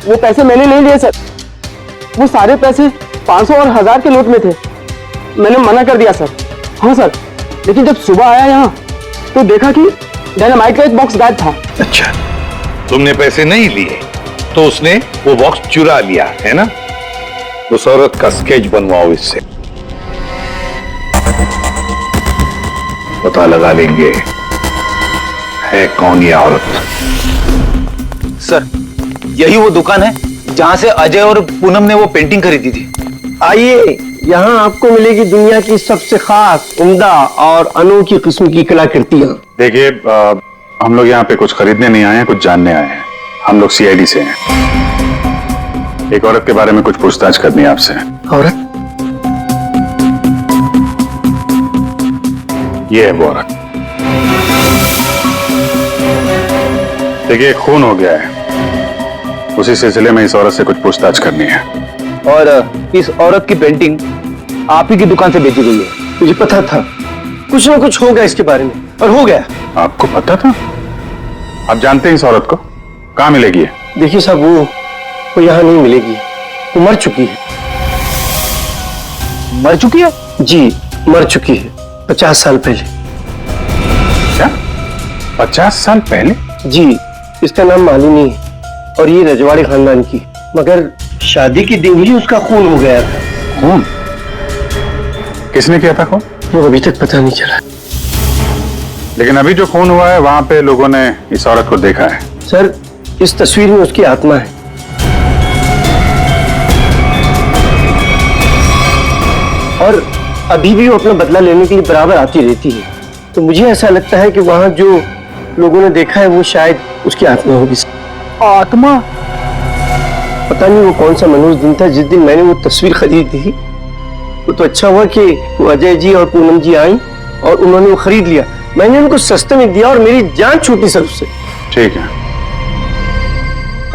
वो पैसे मैंने नहीं लिए सर। वो सारे पैसे 500 और 1000 के नोट में थे। मैंने मना कर दिया सर। हाँ सर, लेकिन जब सुबह आया यहाँ तो देखा कि डायनामाइट का एक बॉक्स गायब था। अच्छा, तुमने पैसे नहीं लिए तो उसने वो बॉक्स चुरा लिया है ना? उस औरत का स्केच बनवाओ इससे, पता लगा लेंगे है कौन ये औरत। सर यही वो दुकान है जहां से अजय और पूनम ने वो पेंटिंग खरीदी थी। आइए, यहाँ आपको मिलेगी दुनिया की सबसे खास, उम्दा और अनोखी किस्म की कलाकृतियां। देखिए, हम लोग यहाँ पे कुछ खरीदने नहीं आए हैं, कुछ जानने आए हैं। हम लोग सीआईडी से हैं। एक औरत के बारे में कुछ पूछताछ करनी है आपसे। औरत? ये है वो औरत। देखिए, खून हो गया है, उसी सिलसिले में इस औरत से कुछ पूछताछ करनी है। और इस औरत की पेंटिंग आप ही की दुकान से बेची गई है। मुझे पता था कुछ ना कुछ होगा इसके बारे में, और हो गया। आपको पता था? आप जानते हैं इस औरत को? कहाँ मिलेगी है? देखिए साहब, वो यहाँ नहीं मिलेगी। वो मर चुकी है। मर चुकी है? जी, मर चुकी है 50 साल पहले। क्या 50 साल पहले? जी, इसका नाम मालिनी है और ये रजवाड़ी खानदान की, मगर शादी के दिन ही उसका खून हो गया था। खून? किसने किया था खून? वो अभी तक पता नहीं चला। लेकिन अभी जो खून हुआ है वहां पे लोगों ने इस औरत को देखा है। सर, इस तस्वीर में उसकी आत्मा है। और अभी भी वो अपना बदला लेने के लिए बराबर आती रहती है। तो मुझे ऐसा लगता है कि वहां जो लोगों ने देखा है वो शायद उसकी आत्मा होगी। आत्मा? पता नहीं वो कौन सा मनहूस दिन था जिस दिन मैंने वो तस्वीर खरीदी थी। वो तो अच्छा हुआ कि वो अजय जी और पूनम जी आई और उन्होंने वो खरीद लिया। मैंने उनको सस्ते में दिया और मेरी जान छूटी सर उससे। ठीक है,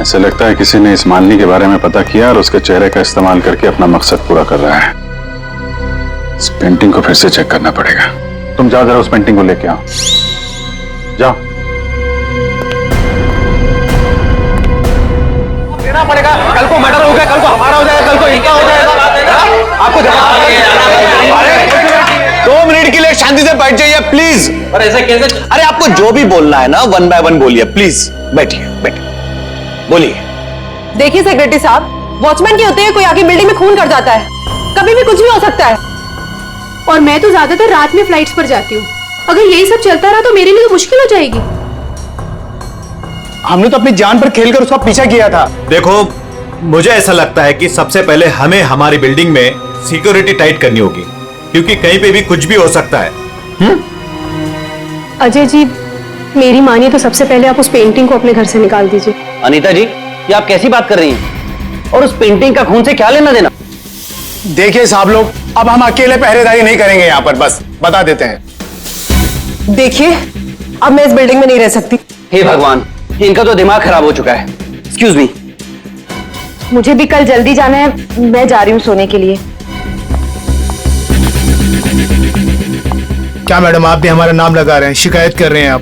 ऐसा लगता है किसी ने इस मालिनी के बारे में पता किया और उसके चेहरे का इस्तेमाल करके अपना मकसद पूरा कर रहा है। इस पेंटिंग को फिर से चेक करना पड़ेगा। तुम जाओ, जरा उस पेंटिंग को लेके आओ। जाओ। देना पड़ेगा। कल को मर्डर हो गया, कल को हमारा हो जाएगा, कल को इनका हो जाएगा। आपको 2 मिनट के लिए शांति से बैठ जाइए प्लीज। और ऐसा कैसे? अरे आपको जो भी बोलना है ना 1 बाय 1 बोलिए प्लीज। बैठिए बैठिए, बोलिए। देखिए सेक्रेटरी साहब, वॉचमैन के होते हुए कोई आके बिल्डिंग में खून कर जाता है, कभी भी कुछ भी हो सकता है। और मैं तो ज्यादातर रात में फ्लाइट्स पर जाती हूँ। अगर यही सब चलता रहा तो मेरे लिए तो मुश्किल हो जाएगी। हमने तो अपनी जान पर खेलकर उसका पीछा किया था। देखो, मुझे ऐसा लगता है कि सबसे पहले हमें हमारी बिल्डिंग में सिक्योरिटी टाइट करनी होगी, क्योंकि कहीं पे भी कुछ भी हो सकता है। अजय जी, मेरी मानिए तो सबसे पहले आप उस पेंटिंग को अपने घर से निकाल दीजिए। अनीता जी, ये आप कैसी बात कर रही हैं? और उस पेंटिंग का खून से क्या लेना देना? देखिए साहब लोग, अब हम अकेले पहरेदारी नहीं करेंगे यहाँ पर, बस बता देते हैं। देखिए, अब मैं इस बिल्डिंग में नहीं रह सकती। हे भगवान, इनका तो दिमाग खराब हो चुका है। Excuse me. मुझे भी कल जल्दी जाना है, मैं जा रही हूँ सोने के लिए। क्या मैडम, आप भी हमारा नाम लगा रहे हैं, शिकायत कर रहे हैं आप?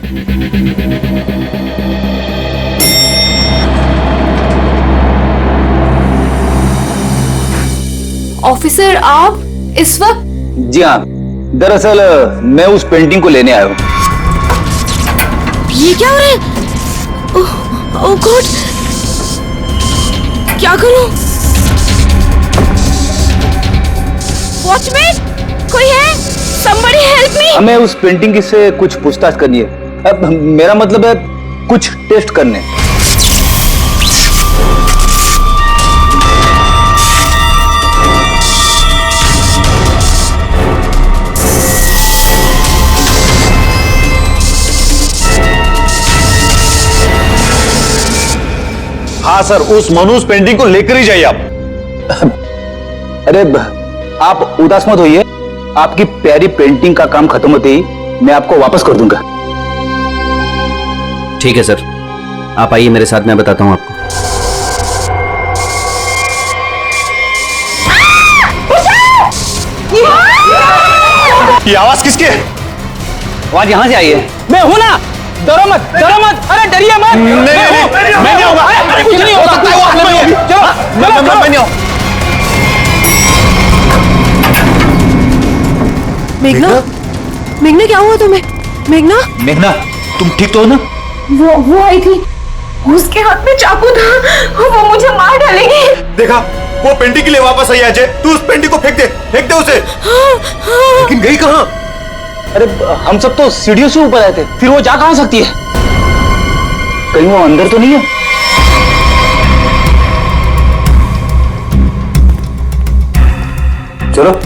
ऑफिसर, आप इस वक्त? जी हाँ, दरअसल मैं उस पेंटिंग को लेने आया हूँ। ये क्या हो रहा है? ओह गॉड, क्या करूं? वॉचमैन, कोई है? Somebody help me! हमें उस पेंटिंग से कुछ पूछताछ करनी है। अब मेरा मतलब है कुछ टेस्ट करने। हाँ सर, उस मनुष्य पेंटिंग को लेकर ही जाइए आप। अरे आप उदास मत होइए, आपकी प्यारी पेंटिंग का काम खत्म होते ही मैं आपको वापस कर दूंगा। ठीक है सर, आप आइए मेरे साथ, मैं बताता हूं आपको। ये आवाज किसकी है? आवाज यहां से आई है। मैं हूं ना, डरो मत, डरो मत, अरे डरिए मत। मैं नहीं होगा, कुछ नहीं हो सकता है, वो आप में होगी। चलो, मैं नहीं हूं। मेघना, मेघना क्या हुआ तुम्हें? मेघना, मेघना, तुम ठीक तो हो ना? वो आई थी, उसके हाथ में चाकू था, वो मुझे मार डालेगी। देखा, वो पेंटिंग के लिए वापस आई। अजय, तू उस पेंटिंग को फेंक दे उसे। लेकिन गई कहां? अरे हम सब तो सीढ़ियों से ऊपर आए थे, फिर वो जा कहां सकती है? कहीं वो अंदर तो नहीं है? चलो।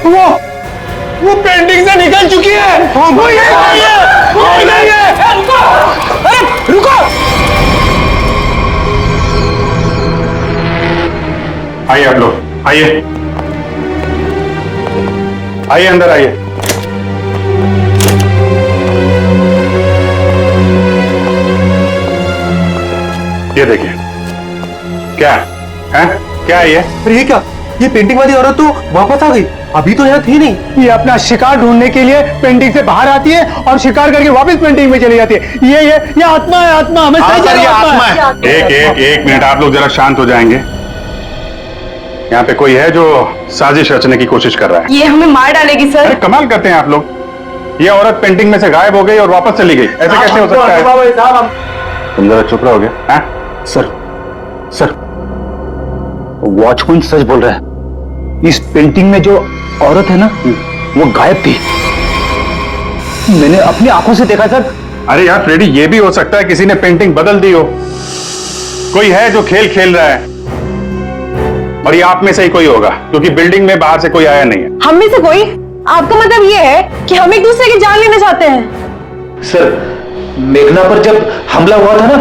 लो, वो पेंटिंग से निकल चुकी है। वो ये नहीं है। रुको, अरे रुको। आइए आप लोग, आइए आइए, अंदर आइए। ये देखिए, क्या है? क्या है ये? ये क्या? ये पेंटिंग वाली औरत तो वापस आ गई, अभी तो यहाँ थी नहीं। ये अपना शिकार ढूंढने के लिए पेंटिंग से बाहर आती है और शिकार करके वापस पेंटिंग में चली जाती है। ये आत्मा है, आत्मा। हमें सही कह रही है, आत्मा है। एक मिनट, आप लोग जरा शांत हो जाएंगे। यहाँ पे कोई है जो साजिश रचने की कोशिश कर रहा है। ये हमें मार डालेगी सर। अरे कमाल करते हैं आप लोग। ये औरत पेंटिंग में से गायब हो गई और वापस चली गई, ऐसे कैसे हो सकता है? तुम जरा चुप रहोगे? सर, वॉचमैन सच बोल रहा है। इस पेंटिंग में जो औरत है ना, वो गायब थी। मैंने अपनी आंखों से देखा सर। अरे यार फ्रेडी, ये भी हो सकता है किसी ने पेंटिंग बदल दी हो। कोई है जो खेल खेल रहा है, और ये आप में से ही कोई होगा, क्योंकि बिल्डिंग में बाहर से कोई आया नहीं है। हम में से कोई? आपका मतलब ये है कि हम एक दूसरे की जान लेना चाहते हैं? सर, मेघना पर जब हमला हुआ था ना,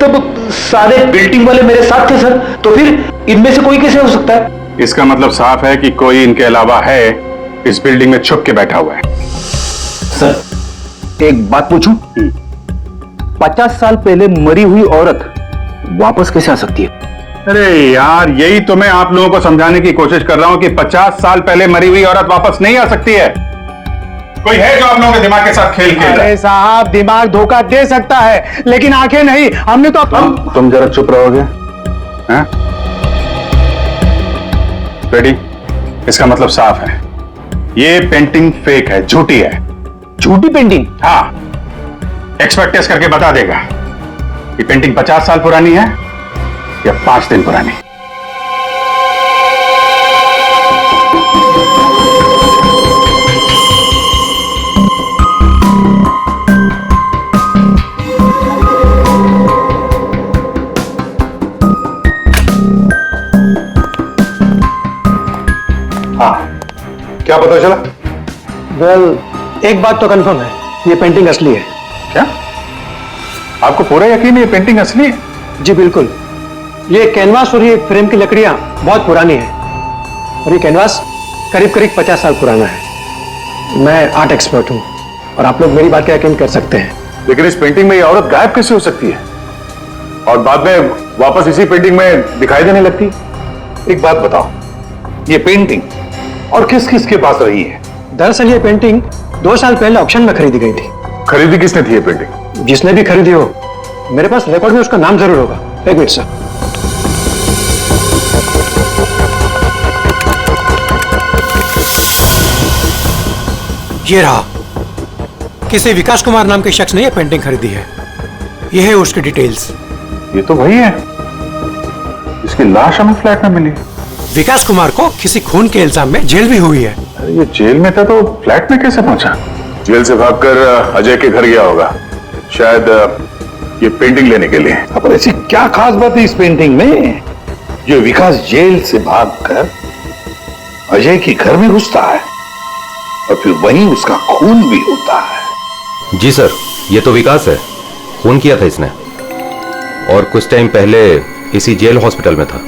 तब सारे बिल्डिंग वाले मेरे साथ थे सर, तो फिर इनमें से कोई कैसे हो सकता है? इसका मतलब साफ है कि कोई इनके अलावा है, इस बिल्डिंग में छुप के बैठा हुआ है। सर, एक बात पूछूं? 50 साल पहले मरी हुई औरत वापस कैसे आ सकती है? अरे यार, यही तो मैं आप लोगों को समझाने की कोशिश कर रहा हूं कि 50 साल पहले मरी हुई औरत वापस नहीं आ सकती है। कोई है जो आप लोगों के दिमाग के साथ खेल खेल रहा है? अरे साहब, दिमाग धोखा दे सकता है लेकिन आंखें नहीं। हमने तो तुम जरा चुप रहोगे? हैं? रेडी? इसका मतलब साफ है, ये पेंटिंग फेक है, झूठी है। झूठी पेंटिंग? हाँ, एक्सपर्ट टेस्ट करके बता देगा ये पेंटिंग 50 साल पुरानी है या 5 दिन पुरानी। हाँ, क्या पता चला? वेल, एक बात तो कंफर्म है, ये पेंटिंग असली है। क्या आपको पूरा यकीन है ये पेंटिंग असली है? जी बिल्कुल। ये कैनवास और ये फ्रेम की लकड़ियां बहुत पुरानी है और ये कैनवास करीब करीब 50 साल पुराना है। मैं आर्ट एक्सपर्ट हूं और आप लोग मेरी बात का यकीन कर सकते हैं। लेकिन इस पेंटिंग में ये औरत गायब कैसे हो सकती है और बाद में वापस इसी पेंटिंग में दिखाई देने लगती? एक बात बताओ, ये पेंटिंग और किस किस के पास रही है? दरअसल ये पेंटिंग 2 साल पहले ऑक्शन में खरीदी गई थी। खरीदी किसने थी ये पेंटिंग? जिसने भी खरीदी हो, मेरे पास रिकॉर्ड में उसका नाम जरूर होगा। एक मिनट सर। ये रहा, किसी विकास कुमार नाम के शख्स ने यह पेंटिंग खरीदी है। यह है उसकी डिटेल्स। ये तो वही है, इसकी लाश हमें फ्लैट में मिली। विकास कुमार को किसी खून के इल्जाम में जेल भी हुई है। ये जेल में था तो फ्लैट में कैसे पहुंचा? जेल से भागकर अजय के घर गया होगा, शायद ये पेंटिंग लेने के लिए। अब ऐसी क्या खास बात है इस पेंटिंग में जो विकास जेल से भागकर अजय के घर में घुसता है और फिर वहीं उसका खून भी होता है? जी सर, ये तो विकास है, खून किया था इसने और कुछ टाइम पहले इसी जेल हॉस्पिटल में था।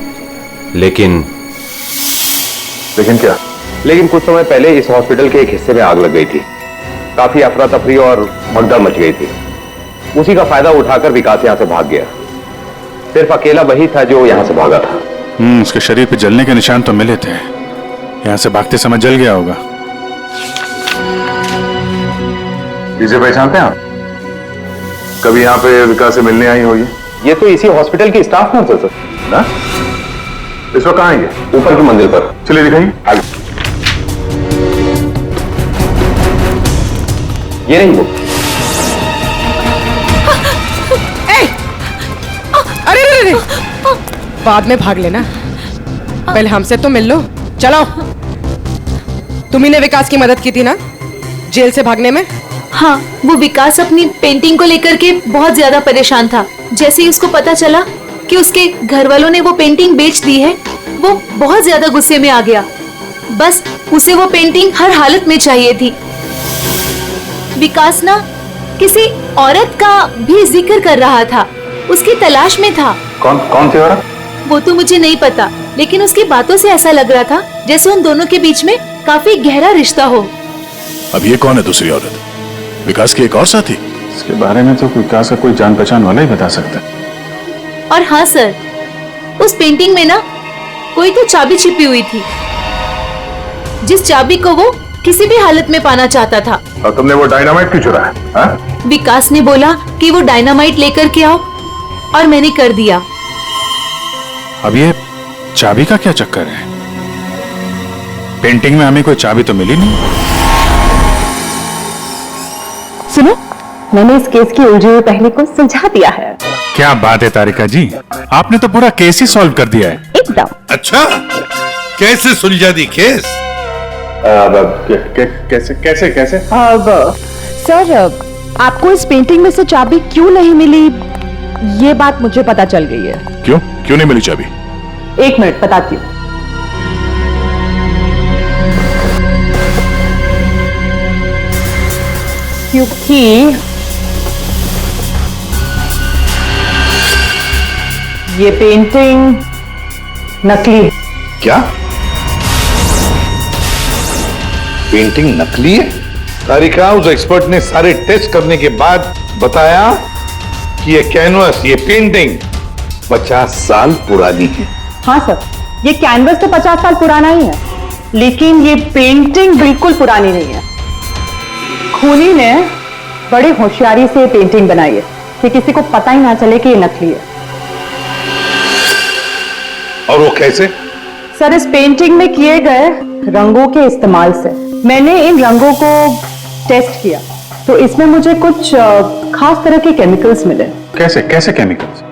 लेकिन क्या? लेकिन कुछ समय पहले इस हॉस्पिटल के एक हिस्से में आग लग गई थी। काफी अफरा तफरी और भगदड़ मच गई थी। उसी का फायदा उठाकर विकास यहां से भाग गया। सिर्फ अकेला वही था जो यहां से भागा था। उसके शरीर पे जलने के निशान तो मिले थे, यहां से भागते समय जल गया होगा। इसे पहचानते हैं आप? कभी यहाँ पे विकास से मिलने आई होगी? ये तो इसी हॉस्पिटल की स्टाफ नर्स है सर। ना? इस वक्त कहाँ आएंगे? ऊपर की मंजिल पर। चलिए दिखाइए। आगे। ये नहीं वो। अरे अरे अरे, बाद में भाग लेना, पहले हमसे तो मिल लो। चलो, तुम्ही ने विकास की मदद की थी ना जेल से भागने में? हाँ, वो विकास अपनी पेंटिंग को लेकर के बहुत ज्यादा परेशान था। जैसे ही उसको पता चला कि उसके घर वालों ने वो पेंटिंग बेच दी है, वो बहुत ज्यादा गुस्से में आ गया। बस उसे वो पेंटिंग हर हालत में चाहिए थी। विकास ना किसी औरत का भी जिक्र कर रहा था, उसकी तलाश में था। कौन सी औरत? वो तो मुझे नहीं पता, लेकिन उसकी बातों से ऐसा लग रहा था जैसे उन दोनों के बीच में काफी गहरा रिश्ता हो। अब ये कौन है दूसरी औरत? विकास की एक और साथी? इसके बारे में तो विकास का कोई जान पहचान वाला ही बता सकता है। और हाँ सर, उस पेंटिंग में ना कोई तो चाबी छिपी हुई थी, जिस चाबी को वो किसी भी हालत में पाना चाहता था। और तुमने वो डायनामाइट क्यों चुराया? हाँ? विकास ने बोला कि वो डायनामाइट लेकर के आओ और मैंने कर दिया। अब ये चाबी का क्या चक्कर है? पेंटिंग में हमें कोई चाबी तो मिली नहीं। सुनो, मैंने इस केस की उलझी हुई पहली को सुलझा दिया है। क्या बात है तारिका जी, आपने तो पूरा केस ही सॉल्व कर दिया है। एकदम। अच्छा, कैसे सुलझा दी केस? कैसे कैसे कैसे? अब सर, आपको इस पेंटिंग में से चाबी क्यों नहीं मिली, ये बात मुझे पता चल गई है। क्यों नहीं मिली चाबी? 1 मिनट बताती हूँ। क्योंकि ये पेंटिंग नकली है। क्या पेंटिंग नकली है? तारिका, उस एक्सपर्ट ने सारे टेस्ट करने के बाद बताया कि ये कैनवस, ये पेंटिंग 50 साल पुरानी है। हाँ सर, ये कैनवस तो 50 साल पुराना ही है, लेकिन ये पेंटिंग बिल्कुल पुरानी नहीं है। खूनी ने बड़ी होशियारी से पेंटिंग बनाई है कि किसी को पता ही ना चले कि ये नकली है। और वो कैसे? सर, इस पेंटिंग में किए गए रंगों के इस्तेमाल से मैंने इन रंगों को टेस्ट किया, तो इसमें मुझे कुछ खास तरह के केमिकल्स मिले। कैसे कैसे केमिकल्स?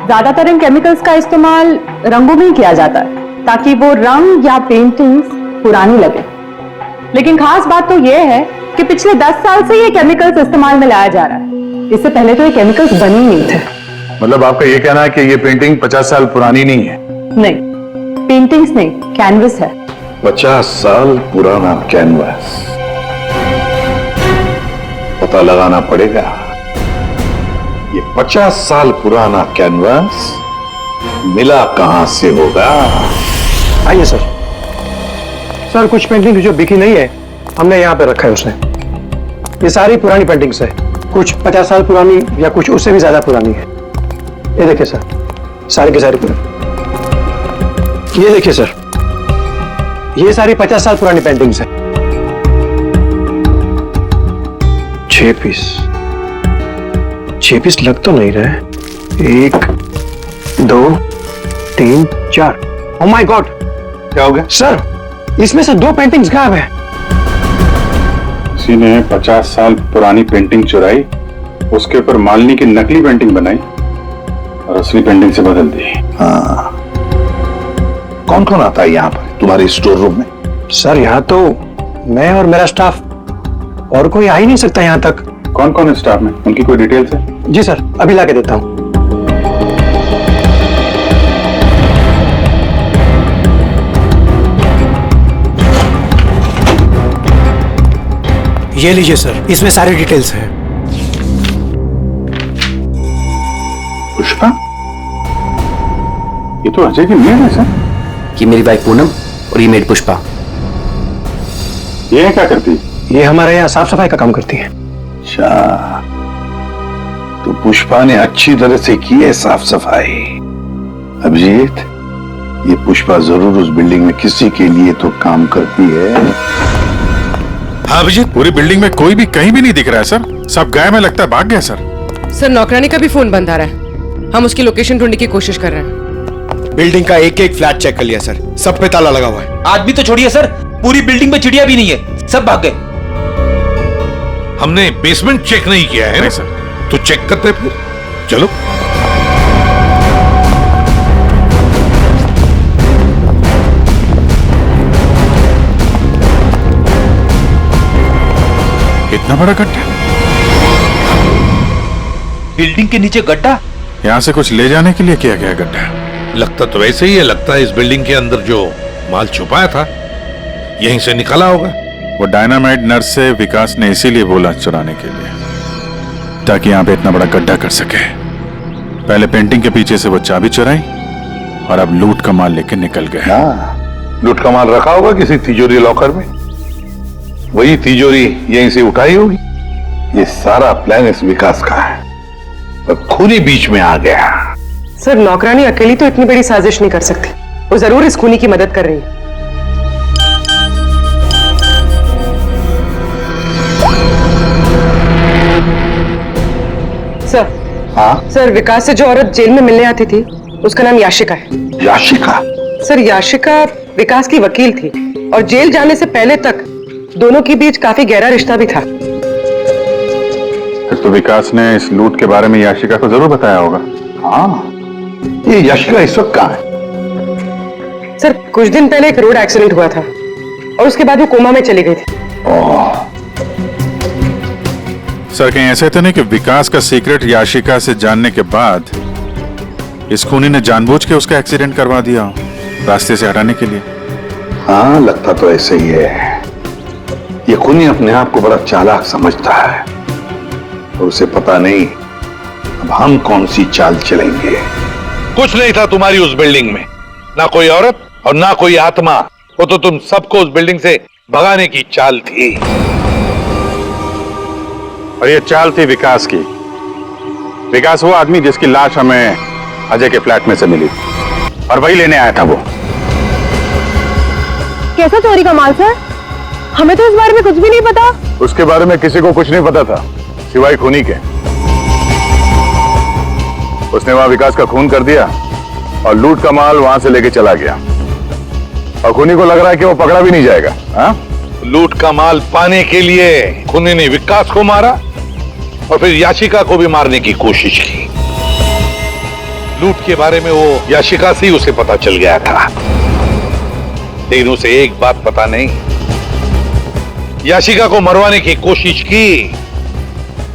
ज्यादातर इन केमिकल्स का इस्तेमाल रंगों में ही किया जाता है ताकि वो रंग या पेंटिंग्स पुरानी लगे। लेकिन खास बात तो ये है कि पिछले 10 साल से ये केमिकल्स इस्तेमाल में लाया जा रहा है। इससे पहले तो ये केमिकल्स बने ही नहीं थे। मतलब आपका ये कहना है कि ये पेंटिंग 50 साल पुरानी नहीं है? नहीं, पेंटिंग्स नहीं, कैनवस है। 50 साल पुराना कैनवास, पता लगाना पड़ेगा ये 50 साल पुराना कैनवास मिला कहां से होगा। आइए सर। सर, कुछ पेंटिंग जो बिकी नहीं है हमने यहाँ पे रखा है उसने। ये सारी पुरानी पेंटिंग्स है, कुछ 50 साल पुरानी या कुछ उससे भी ज्यादा पुरानी है। ये देखिए सर, सारी की सारी पुरानी। ये देखिए सर, ये सारी 50 साल पुरानी पेंटिंग्स है। 6 पीस लग तो नहीं रहे। 1 2 3 4। ओह माय गॉड, क्या हो गया सर? इसमें से 2 पेंटिंग्स गायब है। किसी ने 50 साल पुरानी पेंटिंग चुराई, उसके ऊपर मालिनी की नकली पेंटिंग बनाई और असली पेंटिंग से बदल दी। हाँ, कौन कौन आता है यहाँ पर तुम्हारे स्टोर रूम में? सर, यहाँ तो मैं और मेरा स्टाफ, और कोई आ ही नहीं सकता यहाँ तक। कौन कौन है स्टाफ में? उनकी कोई डिटेल्स है? जी सर, अभी लाके देता हूँ। ये लीजिए सर, इसमें सारी डिटेल्स हैं। पुष्पा, ये तो अजय की मेड है सर। ये मेरी वाइफ पूनम और ये मेड पुष्पा। ये क्या करती? ये हमारे यहाँ साफ सफाई का काम करती है। अच्छा, तो पुष्पा ने अच्छी तरह से की है साफ सफाई। अभिजीत, ये पुष्पा जरूर उस बिल्डिंग में किसी के लिए तो काम करती है। हाँ अभिजीत, पूरी बिल्डिंग में कोई भी कहीं भी नहीं दिख रहा है सर। सब गायब है, लगता है भाग गया सर। सर, नौकरानी का भी फोन बंद आ रहा है। हम उसकी लोकेशन ढूंढने की कोशिश कर रहे हैं। बिल्डिंग का एक एक फ्लैट चेक कर लिया सर, सब पे ताला लगा हुआ है। आदमी तो छोड़िए सर, पूरी बिल्डिंग में चिड़िया भी नहीं है, सब भाग गए। हमने बेसमेंट चेक नहीं किया है ना सर, तो चेक करते फिर। चलो। इतना बड़ा गड्ढा? बिल्डिंग के नीचे गड्ढा? यहाँ से कुछ ले जाने के लिए किया गया गड्ढा। लगता तो वैसे ही है, लगता है इस बिल्डिंग के अंदर जो माल छुपाया था यहीं से निकला होगा। वो डायनामाइट नर्स से विकास ने इसीलिए बोला चुराने के लिए, ताकि यहाँ पे इतना बड़ा गड्ढा कर सके। पहले पेंटिंग के पीछे से वो चाबी चुराई और अब लूट का माल लेके निकल गए। लूट का माल रखा होगा किसी तिजोरी लॉकर में, वही तिजोरी यहीं से उठाई होगी। ये सारा प्लान इस विकास का है, पर खूनी बीच में आ गया। सर, नौकरानी अकेली तो इतनी बड़ी साजिश नहीं कर सकती। वो जरूर इस खूनी की मदद कर रही है। सर। हाँ सर, विकास से जो औरत जेल में मिलने आती थी उसका नाम याशिका है। याशिका? सर, याशिका विकास की वकील थी और जेल जाने से पहले तक दोनों के बीच काफी गहरा रिश्ता भी था। फिर तो विकास ने इस लूट के बारे में याशिका को जरूर बताया होगा। हाँ, ये याशिका इस वक्त कहाँ है? सर, कुछ दिन पहले एक रोड एक्सीडेंट हुआ था और उसके बाद वो कोमा में चली गई थी। सर, कहीं ऐसे तो नहीं कि विकास का सीक्रेट याशिका से जानने के बाद इस खूनी ने जानबूझ के उसका एक्सीडेंट करवा दिया हो, रास्ते से हटाने के लिए? हाँ, लगता तो ऐसे ही है। ये खूनी अपने आप को बड़ा चालाक समझता है और उसे पता नहीं अब हम कौन सी चाल चलेंगे। कुछ नहीं था तुम्हारी उस बिल्डिंग में, ना कोई औरत और ना कोई आत्मा। वो तो तुम सबको उस बिल्डिंग से भगाने की चाल थी। और ये चाल थी विकास की। विकास वो आदमी जिसकी लाश हमें अजय के फ्लैट में से मिली और वही लेने आया था वो। कैसा चोरी का माल सर? हमें तो इस बारे में कुछ भी नहीं पता। उसके बारे में किसी को कुछ नहीं पता था सिवाय खूनी के। उसने वहां विकास का खून कर दिया और लूट का माल वहां से लेके चला गया और खूनी को लग रहा है कि वो पकड़ा भी नहीं जाएगा। हाँ? लूट का माल पाने के लिए खूनी ने विकास को मारा और फिर याशिका को भी मारने की कोशिश की। लूट के बारे में वो याशिका से ही उसे पता चल गया था, लेकिन उसे एक बात पता नहीं, याशिका को मरवाने की कोशिश की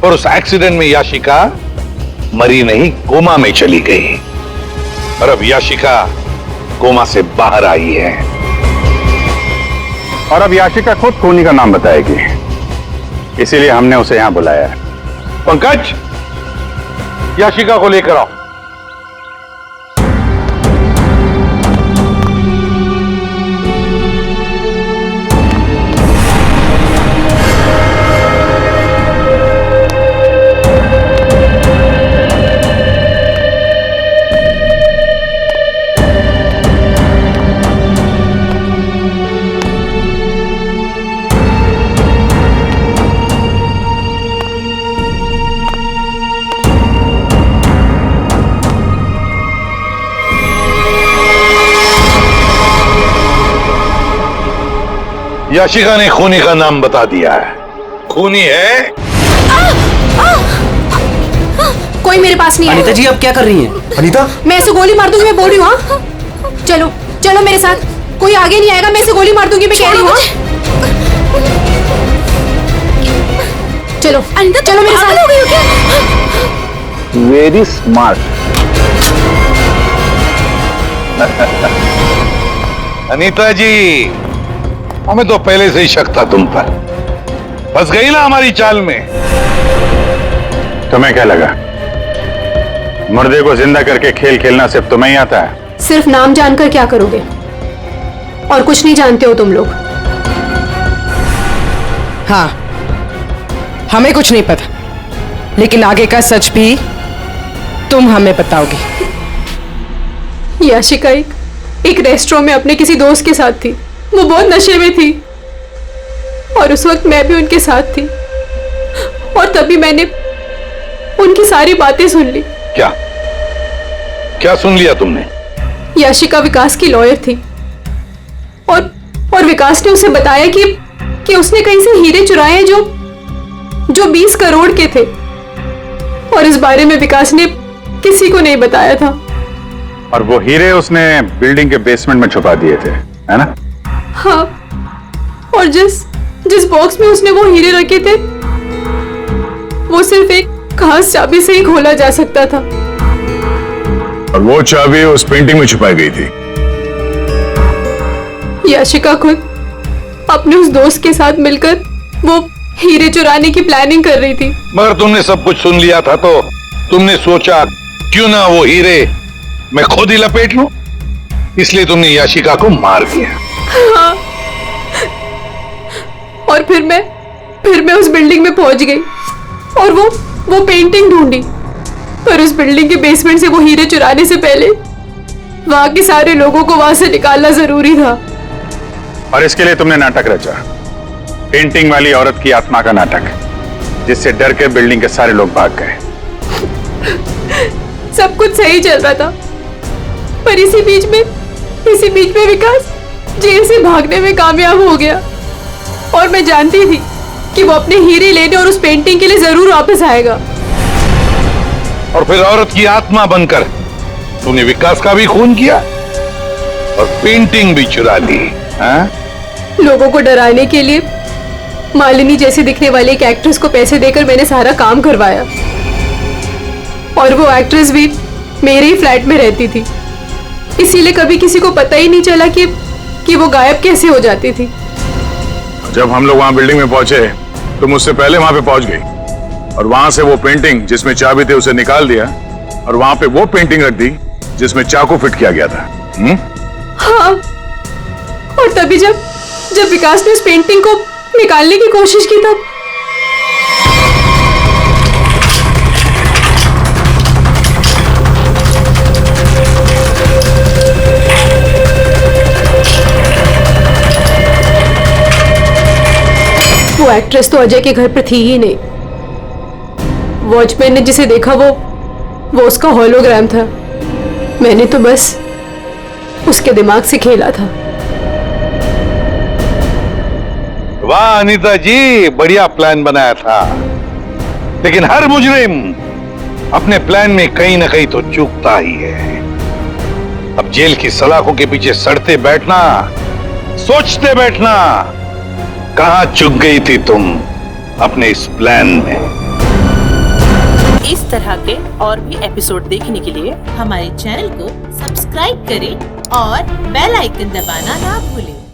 और उस एक्सीडेंट में याशिका मरी नहीं, कोमा में चली गई और अब याशिका कोमा से बाहर आई है। और अब याशिका खुद खूनी का नाम बताएगी, इसीलिए हमने उसे यहां बुलाया है। पंकज, याशिका को लेकर आओ। याशिका ने खूनी का नाम बता दिया है। खूनी है। कोई मेरे पास नहीं है। अनीता जी, आप क्या कर रही हैं? अनीता, मैं ऐसे गोली मार दूंगी, मैं बोल रही हूँ। हाँ? चलो चलो मेरे साथ, कोई आगे नहीं आएगा, मैं ऐसे गोली मार दूंगी, मैं कह रही हूँ। चलो अनीता, चलो मेरे साथ। हो गई हो क्या? Very smart. अनीता जी, हमें तो पहले से ही शक था तुम पर। फंस गई ना हमारी चाल में। तुम्हें क्या लगा मुर्दे को जिंदा करके खेल खेलना सिर्फ तुम्हें ही आता है? सिर्फ नाम जानकर क्या करोगे? और कुछ नहीं जानते हो तुम लोग। हाँ, हमें कुछ नहीं पता, लेकिन आगे का सच भी तुम हमें बताओगी। याशिका एक रेस्टोरेंट में अपने किसी दोस्त के साथ थी। वो बहुत नशे में थी और उस वक्त मैं भी उनके साथ थी और तभी मैंने उनकी सारी बातें सुन ली। क्या क्या सुन लिया तुमने? याशिका विकास की लॉयर थी और विकास ने उसे बताया कि उसने कहीं से हीरे चुराए जो 20 करोड़ के थे और इस बारे में विकास ने किसी को नहीं बताया था। और वो हीरे उसने बिल्डिंग के बेसमेंट में छुपा दिए थे, है ना? हाँ, और जिस बॉक्स में उसने वो हीरे रखे थे वो सिर्फ एक खास चाबी से ही खोला जा सकता था। और वो चाबी उस पेंटिंग में छुपाई गई थी। याशिका खुद अपने उस दोस्त के साथ मिलकर वो हीरे चुराने की प्लानिंग कर रही थी। मगर तुमने सब कुछ सुन लिया था तो तुमने सोचा क्यों ना वो हीरे मैं खुद ही लपेट लूं, इसलिए तुमने याशिका को मार दिया। हाँ। और फिर मैं उस बिल्डिंग में पहुंच गई और वो पेंटिंग ढूंढी, पर उस बिल्डिंग के बेसमेंट से वो हीरे चुराने से पहले वहां के सारे लोगों को वहां से निकालना जरूरी था। और इसके लिए तुमने नाटक रचा, पेंटिंग वाली औरत की आत्मा का नाटक, जिससे डर के बिल्डिंग के सारे लोग भाग गए। सब कुछ सही चल रहा था, पर इसी बीच में विकास जेल से भागने में कामयाब हो गया और मैं जानती थी कि वो अपने हीरे लेने और उस पेंटिंग के लिए जरूर वापस आएगा। और फिर औरत की आत्मा बनकर तुमने विकास का भी खून किया और पेंटिंग भी चुरा ली। हाँ? लोगों को डराने के लिए मालिनी जैसे दिखने वाले एक एक्ट्रेस को पैसे देकर मैंने सारा काम करवाया और वो एक्ट्रेस भी मेरे ही फ्लैट में रहती थी, इसीलिए कभी किसी को पता ही नहीं चला कि वो गायब कैसे हो जाती थी। जब हम लोग वहां बिल्डिंग में पहुंचे तो मुझसे पहले वहां पे पहुंच गई और वहां से वो पेंटिंग जिसमें चाबी थे उसे निकाल दिया और वहां पे वो पेंटिंग रख दी जिसमें चाकू फिट किया गया था। हाँ, और तभी जब विकास ने उस पेंटिंग को निकालने की कोशिश की तब वो एक्ट्रेस तो अजय के घर पर थी ही नहीं। वॉचमैन ने जिसे देखा वो उसका होलोग्राम था। मैंने तो बस उसके दिमाग से खेला था। वाह अनीता जी, बढ़िया प्लान बनाया था, लेकिन हर मुजरिम अपने प्लान में कहीं ना कहीं तो चूकता ही है। अब जेल की सलाखों के पीछे सड़ते बैठना, सोचते बैठना, कहां चूक गई थी तुम अपने इस प्लान में। इस तरह के और भी एपिसोड देखने के लिए हमारे चैनल को सब्सक्राइब करें और बेल आइकन दबाना ना भूलें।